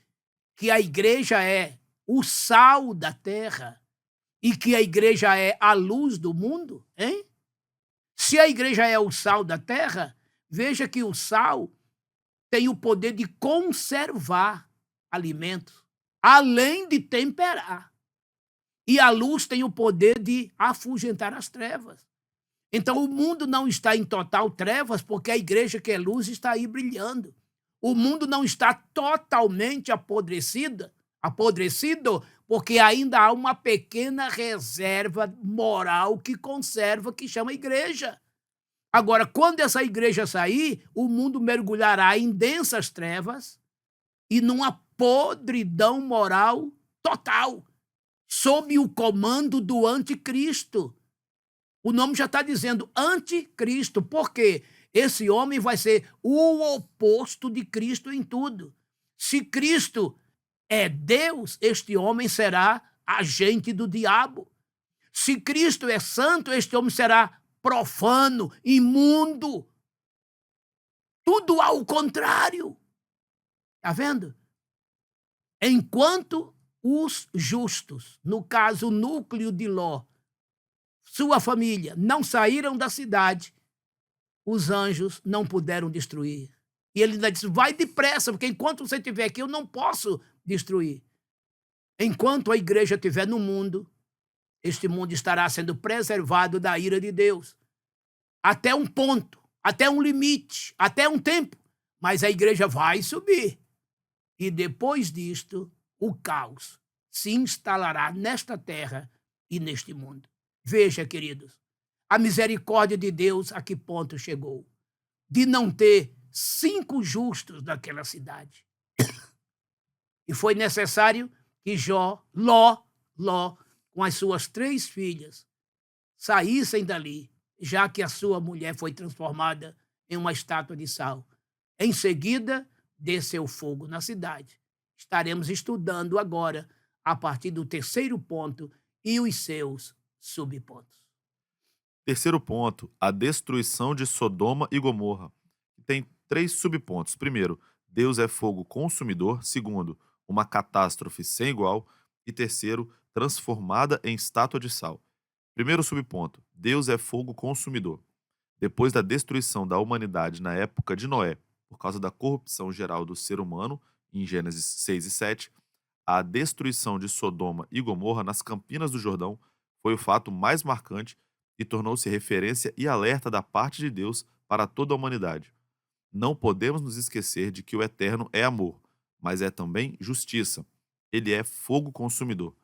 que a igreja é o sal da terra e que a igreja é a luz do mundo, hein? Se a igreja é o sal da terra, veja que o sal tem o poder de conservar alimentos, além de temperar. E a luz tem o poder de afugentar as trevas. Então o mundo não está em total trevas porque a igreja que é luz está aí brilhando. O mundo não está totalmente apodrecido porque ainda há uma pequena reserva moral que conserva, que chama igreja. Agora, quando essa igreja sair, o mundo mergulhará em densas trevas e numa podridão moral total, sob o comando do anticristo. O nome já está dizendo anticristo. Por quê? Esse homem vai ser o oposto de Cristo em tudo. Se Cristo é Deus, este homem será agente do diabo. Se Cristo é santo, este homem será profano, imundo. Tudo ao contrário. Está vendo? Enquanto os justos, no caso o núcleo de Ló, sua família, não saíram da cidade, os anjos não puderam destruir. E ele ainda disse: vai depressa, porque enquanto você estiver aqui, eu não posso destruir. Enquanto a igreja estiver no mundo, este mundo estará sendo preservado da ira de Deus. Até um ponto, até um limite, até um tempo. Mas a igreja vai subir. E depois disto, o caos se instalará nesta terra e neste mundo. Veja, queridos, a misericórdia de Deus a que ponto chegou? De não ter 5 justos naquela cidade. E foi necessário que Ló, com as suas 3 filhas, saíssem dali, já que a sua mulher foi transformada em uma estátua de sal. Em seguida, desceu fogo na cidade. Estaremos estudando agora a partir do terceiro ponto e os seus subpontos. Terceiro ponto, a destruição de Sodoma e Gomorra. Tem 3 subpontos. Primeiro, Deus é fogo consumidor. Segundo, uma catástrofe sem igual. E terceiro, transformada em estátua de sal. Primeiro subponto, Deus é fogo consumidor. Depois da destruição da humanidade na época de Noé, por causa da corrupção geral do ser humano, em Gênesis 6 e 7, a destruição de Sodoma e Gomorra nas campinas do Jordão foi o fato mais marcante e tornou-se referência e alerta da parte de Deus para toda a humanidade. Não podemos nos esquecer de que o Eterno é amor, mas é também justiça. Ele é fogo consumidor.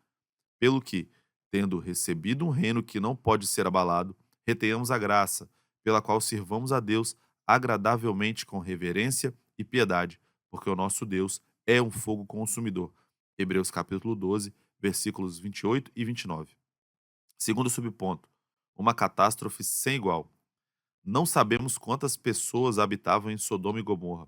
Pelo que, tendo recebido um reino que não pode ser abalado, retenhamos a graça, pela qual sirvamos a Deus agradavelmente com reverência e piedade, porque o nosso Deus é um fogo consumidor. Hebreus capítulo 12, versículos 28 e 29. Segundo subponto, uma catástrofe sem igual. Não sabemos quantas pessoas habitavam em Sodoma e Gomorra.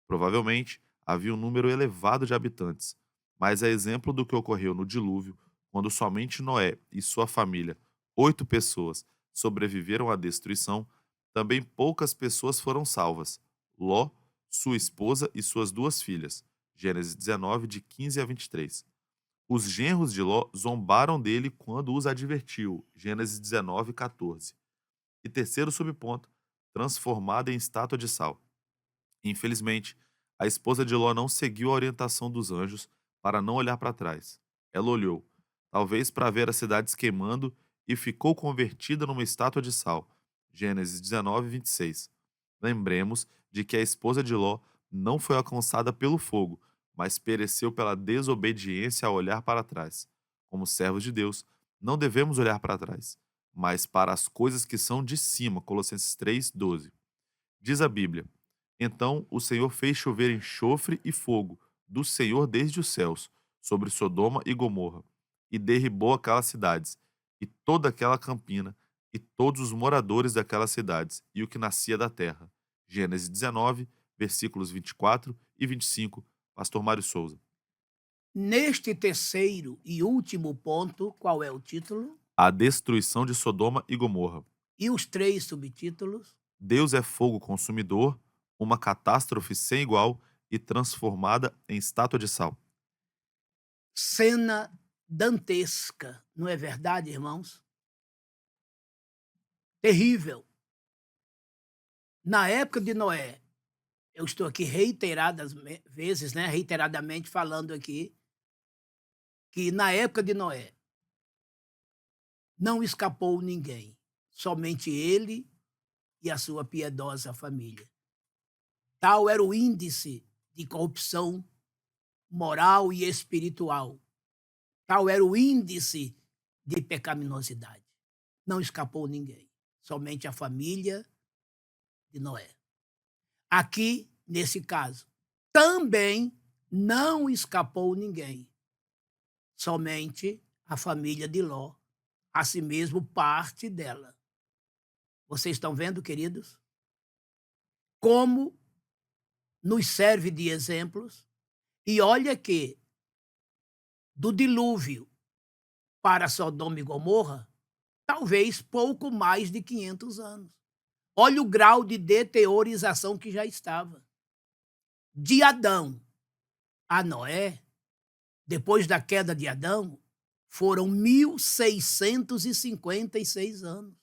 Provavelmente havia um número elevado de habitantes, mas a exemplo do que ocorreu no dilúvio, quando somente Noé e sua família, 8 pessoas, sobreviveram à destruição, também poucas pessoas foram salvas. Ló, sua esposa e suas 2 filhas. Gênesis 19, de 15 a 23. Os genros de Ló zombaram dele quando os advertiu. Gênesis 19, 14. E terceiro subponto, transformada em estátua de sal. Infelizmente, a esposa de Ló não seguiu a orientação dos anjos para não olhar para trás. Ela olhou, talvez para ver as cidades queimando, e ficou convertida numa estátua de sal. Gênesis 19, 26. Lembremos de que a esposa de Ló não foi alcançada pelo fogo, mas pereceu pela desobediência ao olhar para trás. Como servos de Deus, não devemos olhar para trás, mas para as coisas que são de cima. Colossenses 3, 12. Diz a Bíblia: Então o Senhor fez chover enxofre e fogo do Senhor desde os céus sobre Sodoma e Gomorra, e derribou aquelas cidades, e toda aquela campina, e todos os moradores daquelas cidades, e o que nascia da terra. Gênesis 19, versículos 24 e 25. Pastor Mário Souza. Neste terceiro e último ponto, qual é o título? A destruição de Sodoma e Gomorra. E os 3 subtítulos? Deus é fogo consumidor, uma catástrofe sem igual e transformada em estátua de sal. Cena dantesca, não é verdade, irmãos? Terrível. Na época de Noé, eu estou aqui reiteradas vezes, né, reiteradamente falando aqui, que na época de Noé não escapou ninguém, somente ele e a sua piedosa família. Tal era o índice de corrupção moral e espiritual. Tal era o índice de pecaminosidade. Não escapou ninguém, somente a família de Noé. Aqui, nesse caso, também não escapou ninguém, somente a família de Ló, assim mesmo parte dela. Vocês estão vendo, queridos? Como nos serve de exemplos. E olha que do dilúvio para Sodoma e Gomorra, talvez pouco mais de 500 anos. Olha o grau de deteriorização que já estava. De Adão a Noé, depois da queda de Adão, foram 1656 anos.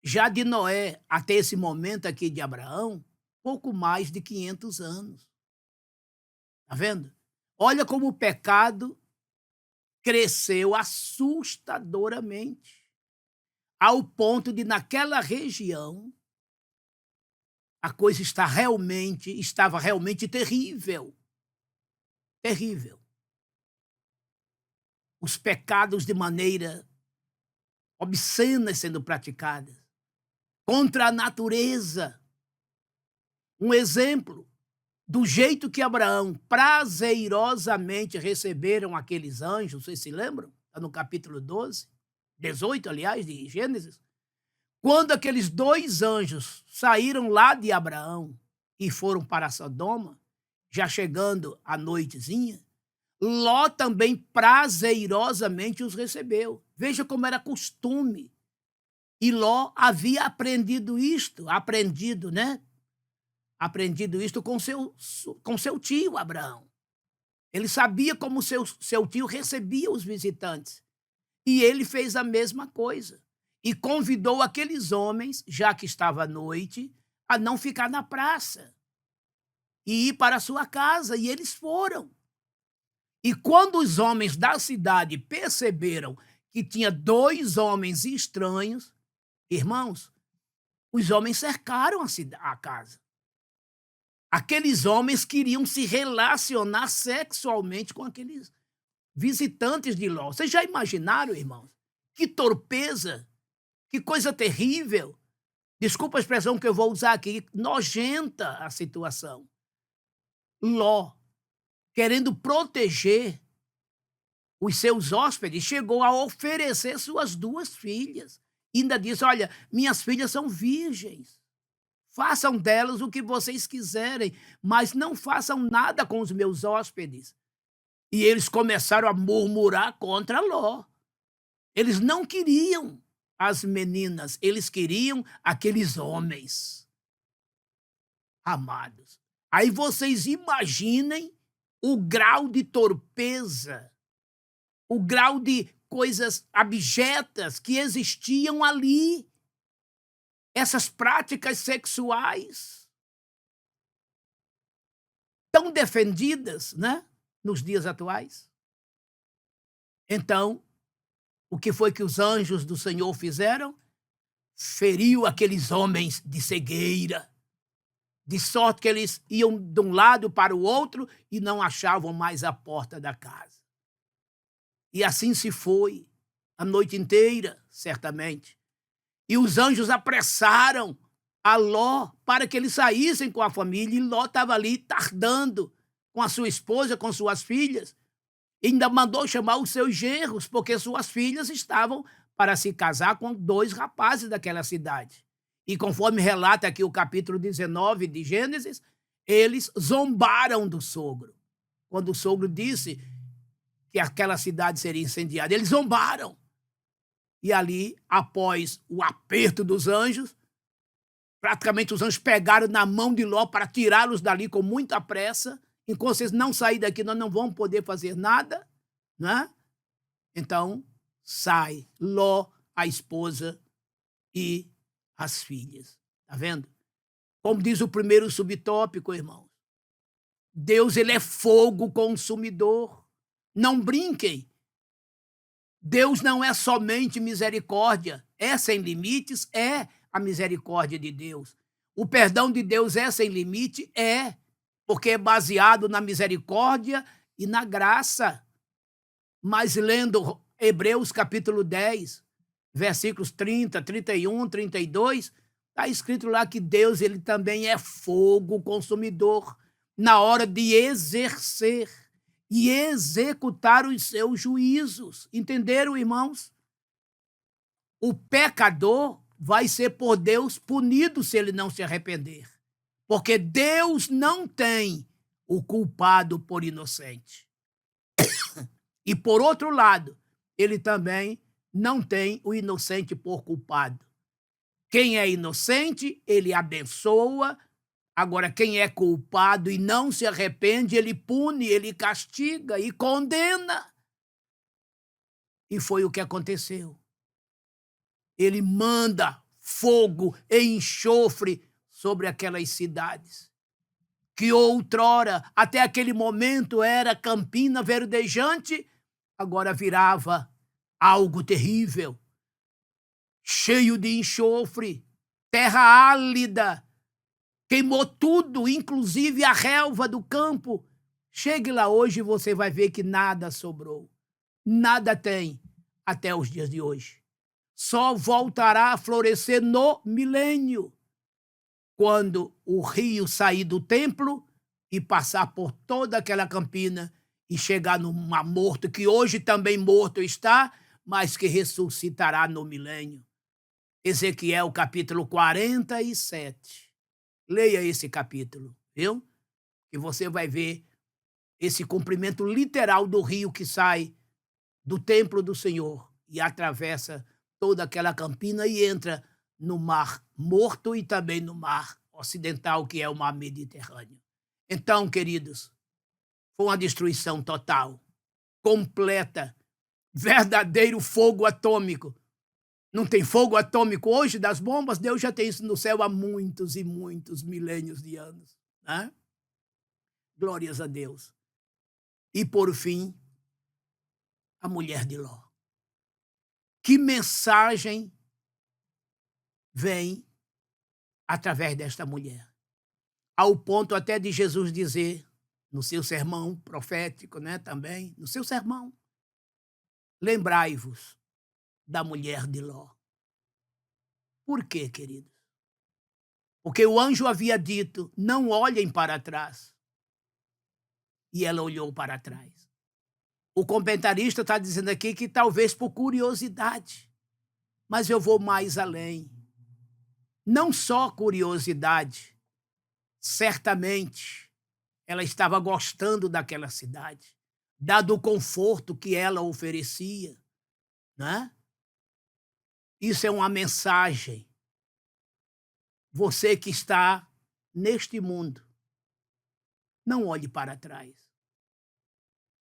Já de Noé até esse momento aqui de Abraão, pouco mais de 500 anos. Está vendo? Olha como o pecado cresceu assustadoramente, ao ponto de, naquela região, a coisa estava realmente terrível. Terrível. Os pecados de maneira obscena sendo praticadas, contra a natureza. Um exemplo, do jeito que Abraão prazerosamente receberam aqueles anjos, vocês se lembram? Está no capítulo 12, 18, aliás, de Gênesis. Quando aqueles 2 anjos saíram lá de Abraão e foram para Sodoma, já chegando à noitezinha, Ló também prazerosamente os recebeu. Veja como era costume. E Ló havia aprendido isto, aprendido isto com seu tio Abraão. Ele sabia como seu tio recebia os visitantes. E ele fez a mesma coisa. E convidou aqueles homens, já que estava à noite, a não ficar na praça e ir para a sua casa. E eles foram. E quando os homens da cidade perceberam que tinha 2 homens estranhos, irmãos, os homens cercaram a casa. Aqueles homens queriam se relacionar sexualmente com aqueles visitantes de Ló. Vocês já imaginaram, irmãos? Que torpeza, que coisa terrível. Desculpa a expressão que eu vou usar aqui, nojenta a situação. Ló, querendo proteger os seus hóspedes, chegou a oferecer suas 2 filhas. Ainda disse: olha, minhas filhas são virgens. Façam delas o que vocês quiserem, mas não façam nada com os meus hóspedes. E eles começaram a murmurar contra Ló. Eles não queriam as meninas, eles queriam aqueles homens. Amados, aí vocês imaginem o grau de torpeza, o grau de coisas abjetas que existiam ali. Essas práticas sexuais tão defendidas, né, nos dias atuais. Então, o que foi que os anjos do Senhor fizeram? Feriu aqueles homens de cegueira, de sorte que eles iam de um lado para o outro e não achavam mais a porta da casa. E assim se foi a noite inteira, certamente. E os anjos apressaram a Ló para que eles saíssem com a família, e Ló estava ali tardando com a sua esposa, com suas filhas. E ainda mandou chamar os seus genros, porque suas filhas estavam para se casar com 2 rapazes daquela cidade. E conforme relata aqui o capítulo 19 de Gênesis, eles zombaram do sogro. Quando o sogro disse que aquela cidade seria incendiada, eles zombaram. E ali, após o aperto dos anjos, praticamente os anjos pegaram na mão de Ló para tirá-los dali com muita pressa. Enquanto vocês não saírem daqui, nós não vamos poder fazer nada, né? Então, sai Ló, a esposa e as filhas. Tá vendo? Como diz o primeiro subtópico, irmãos, Deus, ele é fogo consumidor. Não brinquem. Deus não é somente misericórdia, é sem limites, é a misericórdia de Deus. O perdão de Deus é sem limite, é, porque é baseado na misericórdia e na graça. Mas lendo Hebreus capítulo 10, versículos 30, 31, 32, está escrito lá que Deus, ele também é fogo consumidor na hora de exercer e executar os seus juízos. Entenderam, irmãos? O pecador vai ser por Deus punido se ele não se arrepender, porque Deus não tem o culpado por inocente. E, por outro lado, ele também não tem o inocente por culpado. Quem é inocente, ele abençoa. Agora, quem é culpado e não se arrepende, ele pune, ele castiga e condena. E foi o que aconteceu. Ele manda fogo e enxofre sobre aquelas cidades, que outrora, até aquele momento, era campina verdejante, agora virava algo terrível, cheio de enxofre, terra álida, queimou tudo, inclusive a relva do campo. Chegue lá hoje e você vai ver que nada sobrou. Nada tem até os dias de hoje. Só voltará a florescer no milênio, quando o rio sair do templo e passar por toda aquela campina e chegar no Mar Morto, que hoje também morto está, mas que ressuscitará no milênio. Ezequiel capítulo 47. Leia esse capítulo, viu? Que você vai ver esse cumprimento literal do rio que sai do templo do Senhor e atravessa toda aquela campina e entra no Mar Morto e também no Mar Ocidental, que é o Mar Mediterrâneo. Então, queridos, foi uma destruição total, completa, verdadeiro fogo atômico. Não tem fogo atômico hoje das bombas? Deus já tem isso no céu há muitos e muitos milênios de anos, né? Glórias a Deus. E, por fim, a mulher de Ló. Que mensagem vem através desta mulher? Ao ponto até de Jesus dizer, no seu sermão profético, né, também, no seu sermão, lembrai-vos da mulher de Ló. Por quê, queridos? Porque o anjo havia dito, não olhem para trás. E ela olhou para trás. O comentarista está dizendo aqui que talvez por curiosidade, mas eu vou mais além. Não só curiosidade, certamente ela estava gostando daquela cidade, dado o conforto que ela oferecia, né? Isso é uma mensagem. Você que está neste mundo, não olhe para trás.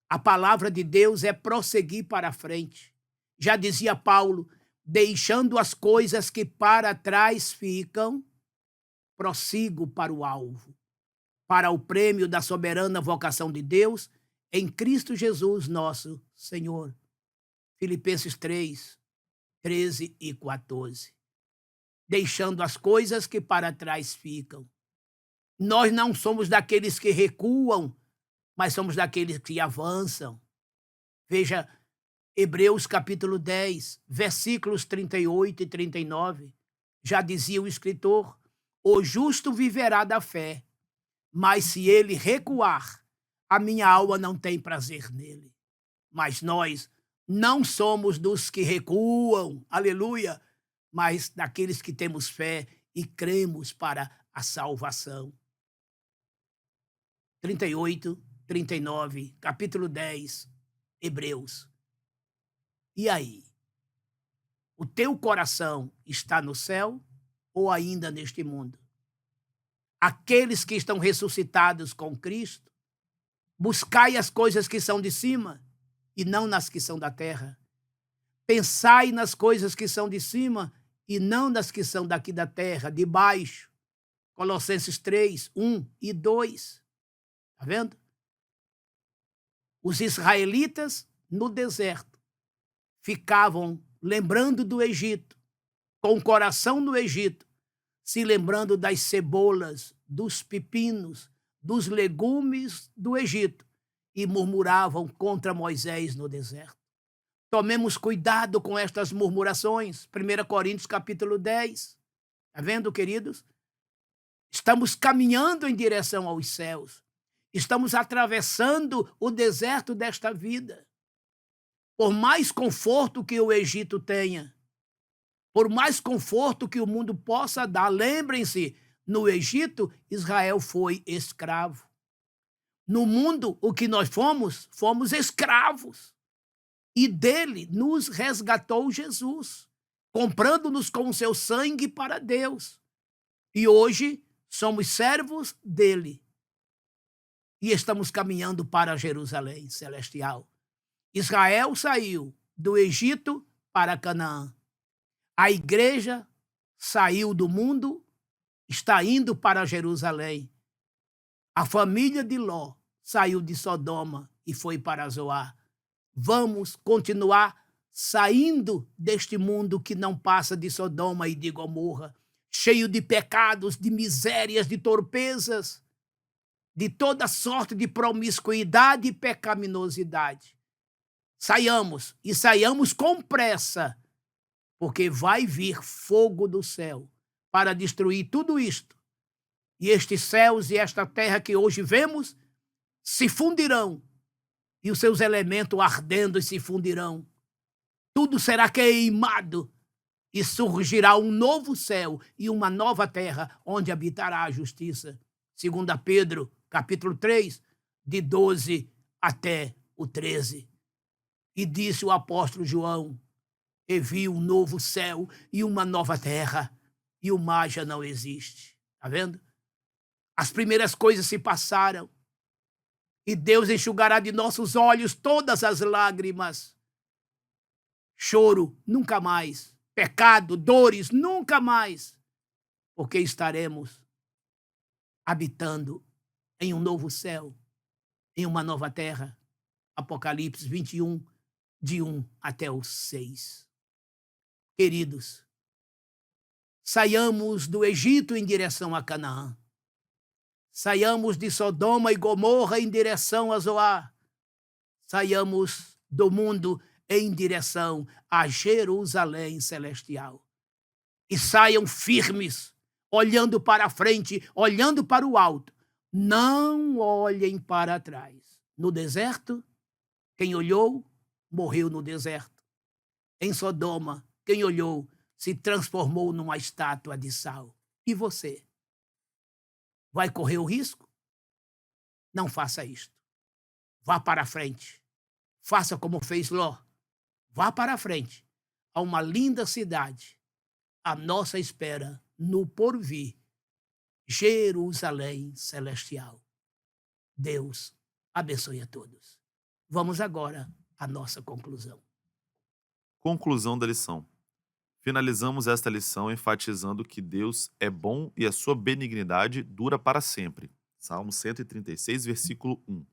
A palavra de Deus é prosseguir para frente. Já dizia Paulo, deixando as coisas que para trás ficam, prossigo para o alvo, para o prêmio da soberana vocação de Deus em Cristo Jesus, nosso Senhor. Filipenses 3, 13 e 14. Deixando as coisas que para trás ficam. Nós não somos daqueles que recuam, mas somos daqueles que avançam. Veja, Hebreus capítulo 10, versículos 38 e 39. Já dizia o escritor, o justo viverá da fé, mas se ele recuar, a minha alma não tem prazer nele. Mas nós não somos dos que recuam, aleluia, mas daqueles que temos fé e cremos para a salvação. 38, 39, capítulo 10, Hebreus. E aí? O teu coração está no céu ou ainda neste mundo? Aqueles que estão ressuscitados com Cristo, buscai as coisas que são de cima e não nas que são da terra. Pensai nas coisas que são de cima e não nas que são daqui da terra, de baixo. Colossenses 3, 1 e 2. Está vendo? Os israelitas no deserto ficavam lembrando do Egito, com o coração no Egito, se lembrando das cebolas, dos pepinos, dos legumes do Egito e murmuravam contra Moisés no deserto. Tomemos cuidado com estas murmurações. 1 Coríntios capítulo 10. Está vendo, queridos? Estamos caminhando em direção aos céus. Estamos atravessando o deserto desta vida. Por mais conforto que o Egito tenha, por mais conforto que o mundo possa dar, lembrem-se, no Egito, Israel foi escravo. No mundo, o que nós fomos escravos. E dele nos resgatou Jesus, comprando-nos com o seu sangue para Deus. E hoje somos servos dele. E estamos caminhando para Jerusalém celestial. Israel saiu do Egito para Canaã. A igreja saiu do mundo, está indo para Jerusalém. A família de Ló saiu de Sodoma e foi para Zoar. Vamos continuar saindo deste mundo que não passa de Sodoma e de Gomorra, cheio de pecados, de misérias, de torpezas, de toda sorte de promiscuidade e pecaminosidade. Saiamos, e saiamos com pressa, porque vai vir fogo do céu para destruir tudo isto. E estes céus e esta terra que hoje vemos se fundirão, e os seus elementos ardendo se fundirão. Tudo será queimado, e surgirá um novo céu e uma nova terra, onde habitará a justiça. 2 Pedro, capítulo 3, de 12 até o 13. E disse o apóstolo João: e vi um novo céu e uma nova terra, e o mar já não existe. Está vendo? As primeiras coisas se passaram, e Deus enxugará de nossos olhos todas as lágrimas. Choro, nunca mais. Pecado, dores, nunca mais. Porque estaremos habitando em um novo céu, em uma nova terra. Apocalipse 21, de 1 até o 6. Queridos, saiamos do Egito em direção a Canaã. Saiamos de Sodoma e Gomorra em direção a Zoar. Saiamos do mundo em direção a Jerusalém celestial. E saiam firmes, olhando para a frente, olhando para o alto. Não olhem para trás. No deserto, quem olhou, morreu no deserto. Em Sodoma, quem olhou, se transformou numa estátua de sal. E você? Vai correr o risco? Não faça isto. Vá para a frente. Faça como fez Ló. Vá para a frente. Há uma linda cidade à nossa espera no porvir. Jerusalém celestial. Deus abençoe a todos. Vamos agora à nossa conclusão. Conclusão da lição. Finalizamos esta lição enfatizando que Deus é bom e a sua benignidade dura para sempre. Salmo 136, versículo 1.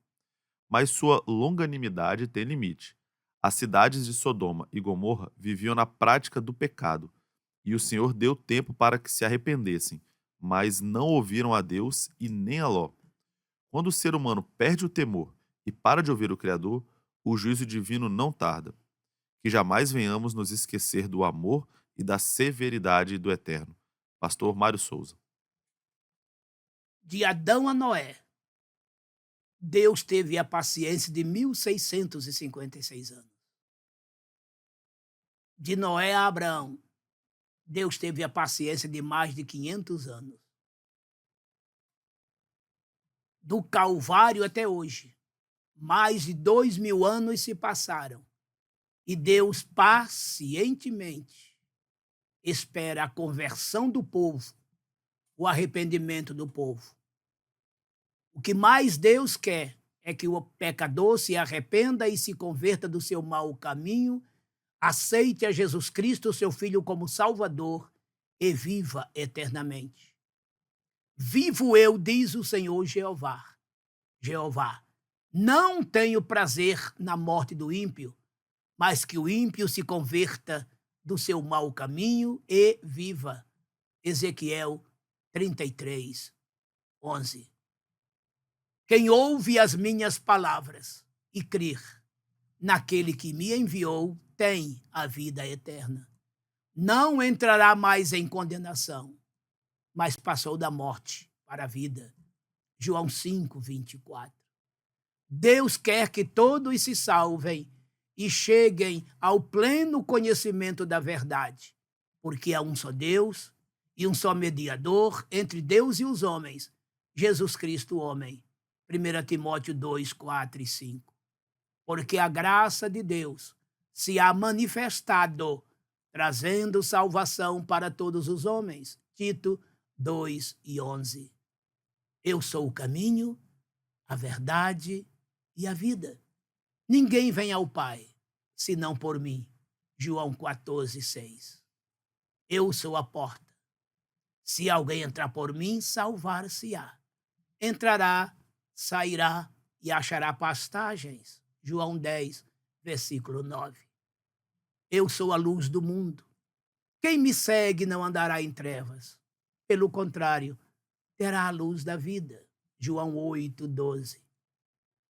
Mas sua longanimidade tem limite. As cidades de Sodoma e Gomorra viviam na prática do pecado, e o Senhor deu tempo para que se arrependessem, mas não ouviram a Deus e nem a Ló. Quando o ser humano perde o temor e para de ouvir o Criador, o juízo divino não tarda. Que jamais venhamos nos esquecer do amor e da severidade do Eterno. Pastor Mário Souza. De Adão a Noé, Deus teve a paciência de 1656 anos. De Noé a Abraão, Deus teve a paciência de mais de 500 anos. Do Calvário até hoje, mais de 2000 anos se passaram. E Deus pacientemente espera a conversão do povo, o arrependimento do povo. O que mais Deus quer é que o pecador se arrependa e se converta do seu mau caminho, aceite a Jesus Cristo, seu Filho, como Salvador e viva eternamente. Vivo eu, diz o Senhor Jeová. Jeová, não tenho prazer na morte do ímpio, mas que o ímpio se converta do seu mau caminho e viva. Ezequiel 33, 11. Quem ouve as minhas palavras e crer naquele que me enviou tem a vida eterna. Não entrará mais em condenação, mas passou da morte para a vida. João 5, 24. Deus quer que todos se salvem e cheguem ao pleno conhecimento da verdade, porque há um só Deus e um só mediador entre Deus e os homens, Jesus Cristo, homem. 1 Timóteo 2, 4 e 5. Porque a graça de Deus se há manifestado, trazendo salvação para todos os homens. Tito 2 e 11. Eu sou o caminho, a verdade e a vida. Ninguém vem ao Pai, senão por mim. João 14, 6. Eu sou a porta. Se alguém entrar por mim, salvar-se-á. Entrará, sairá e achará pastagens. João 10, versículo 9. Eu sou a luz do mundo. Quem me segue não andará em trevas. Pelo contrário, terá a luz da vida. João 8, 12.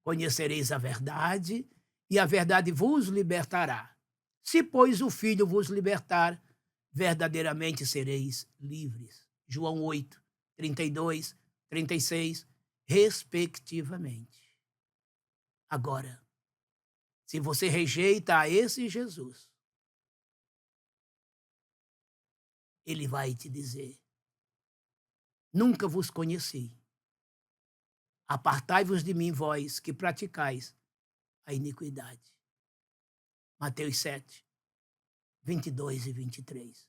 Conhecereis a verdade, e a verdade vos libertará. Se, pois, o Filho vos libertar, verdadeiramente sereis livres. João 8, 32 36, respectivamente. Agora, se você rejeita a esse Jesus, ele vai te dizer: nunca vos conheci. Apartai-vos de mim, vós que praticais a iniquidade. Mateus 7, 22 e 23.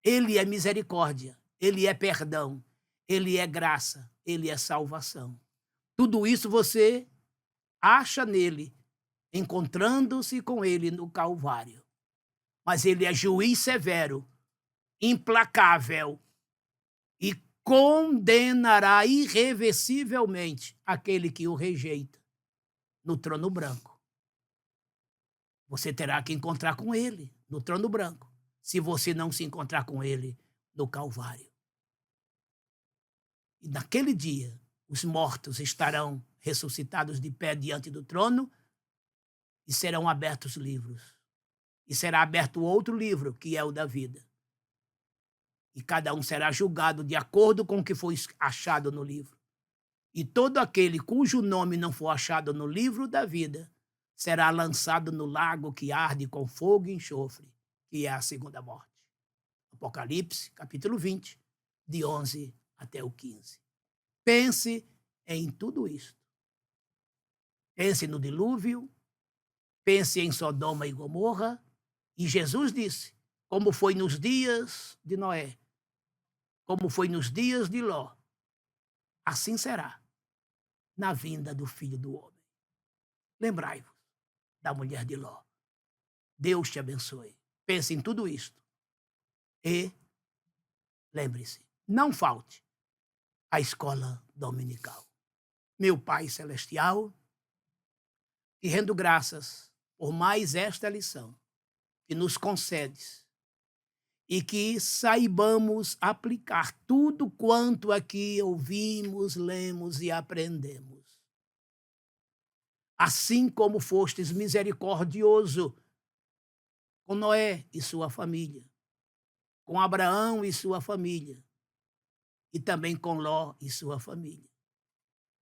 Ele é misericórdia, ele é perdão, ele é graça, ele é salvação. Tudo isso você acha nele, encontrando-se com ele no Calvário. Mas ele é juiz severo, implacável e condenará irreversivelmente aquele que o rejeita no trono branco. Você terá que encontrar com ele no trono branco, se você não se encontrar com ele no Calvário. E naquele dia, os mortos estarão ressuscitados de pé diante do trono e serão abertos livros. E será aberto outro livro, que é o da vida. E cada um será julgado de acordo com o que foi achado no livro. E todo aquele cujo nome não for achado no livro da vida será lançado no lago que arde com fogo e enxofre, que é a segunda morte. Apocalipse, capítulo 20, de 11 até o 15. Pense em tudo isto. Pense no dilúvio, pense em Sodoma e Gomorra, e Jesus disse, como foi nos dias de Noé, como foi nos dias de Ló, assim será na vinda do Filho do Homem. Lembrai-vos da mulher de Ló. Deus te abençoe. Pense em tudo isto. E lembre-se, não falte à escola dominical. Meu Pai Celestial, te rendo graças por mais esta lição que nos concedes e que saibamos aplicar tudo quanto aqui ouvimos, lemos e aprendemos. Assim como fostes misericordioso com Noé e sua família, com Abraão e sua família, e também com Ló e sua família.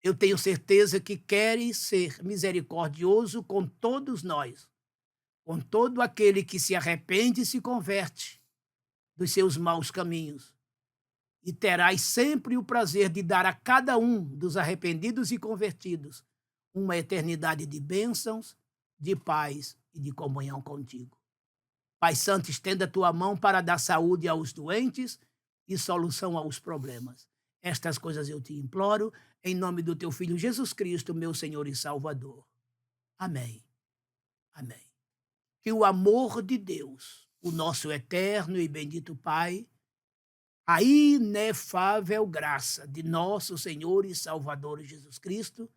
Eu tenho certeza que queres ser misericordioso com todos nós, com todo aquele que se arrepende e se converte dos seus maus caminhos. E terás sempre o prazer de dar a cada um dos arrependidos e convertidos uma eternidade de bênçãos, de paz e de comunhão contigo. Pai Santo, estenda a tua mão para dar saúde aos doentes e solução aos problemas. Estas coisas eu te imploro, em nome do teu Filho Jesus Cristo, meu Senhor e Salvador. Amém. Amém. Que o amor de Deus, o nosso eterno e bendito Pai, a inefável graça de nosso Senhor e Salvador Jesus Cristo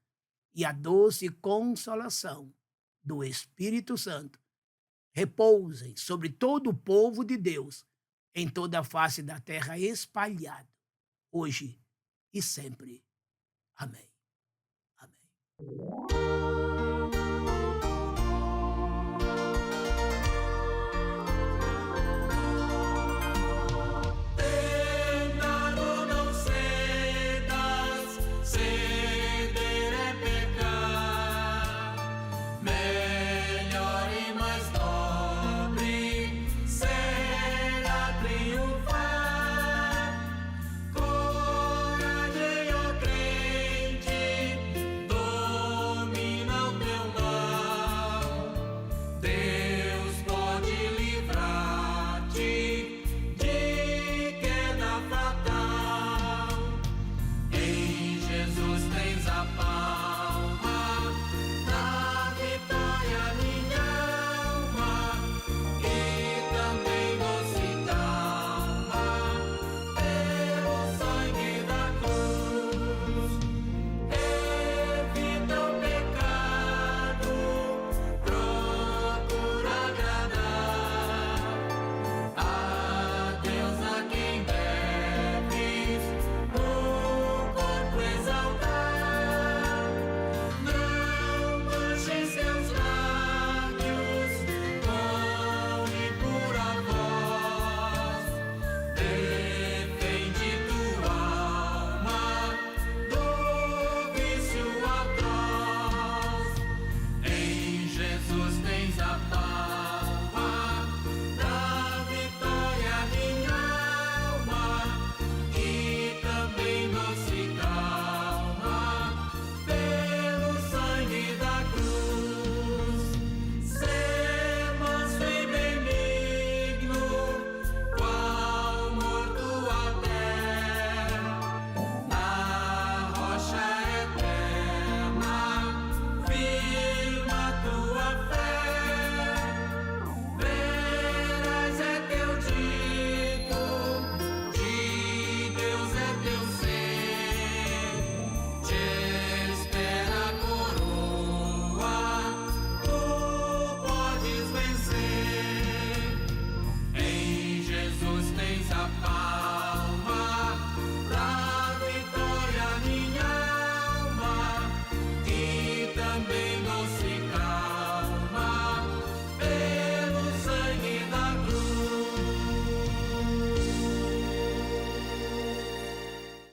e a doce consolação do Espírito Santo repousem sobre todo o povo de Deus, em toda a face da terra espalhado, hoje e sempre. Amém. Amém.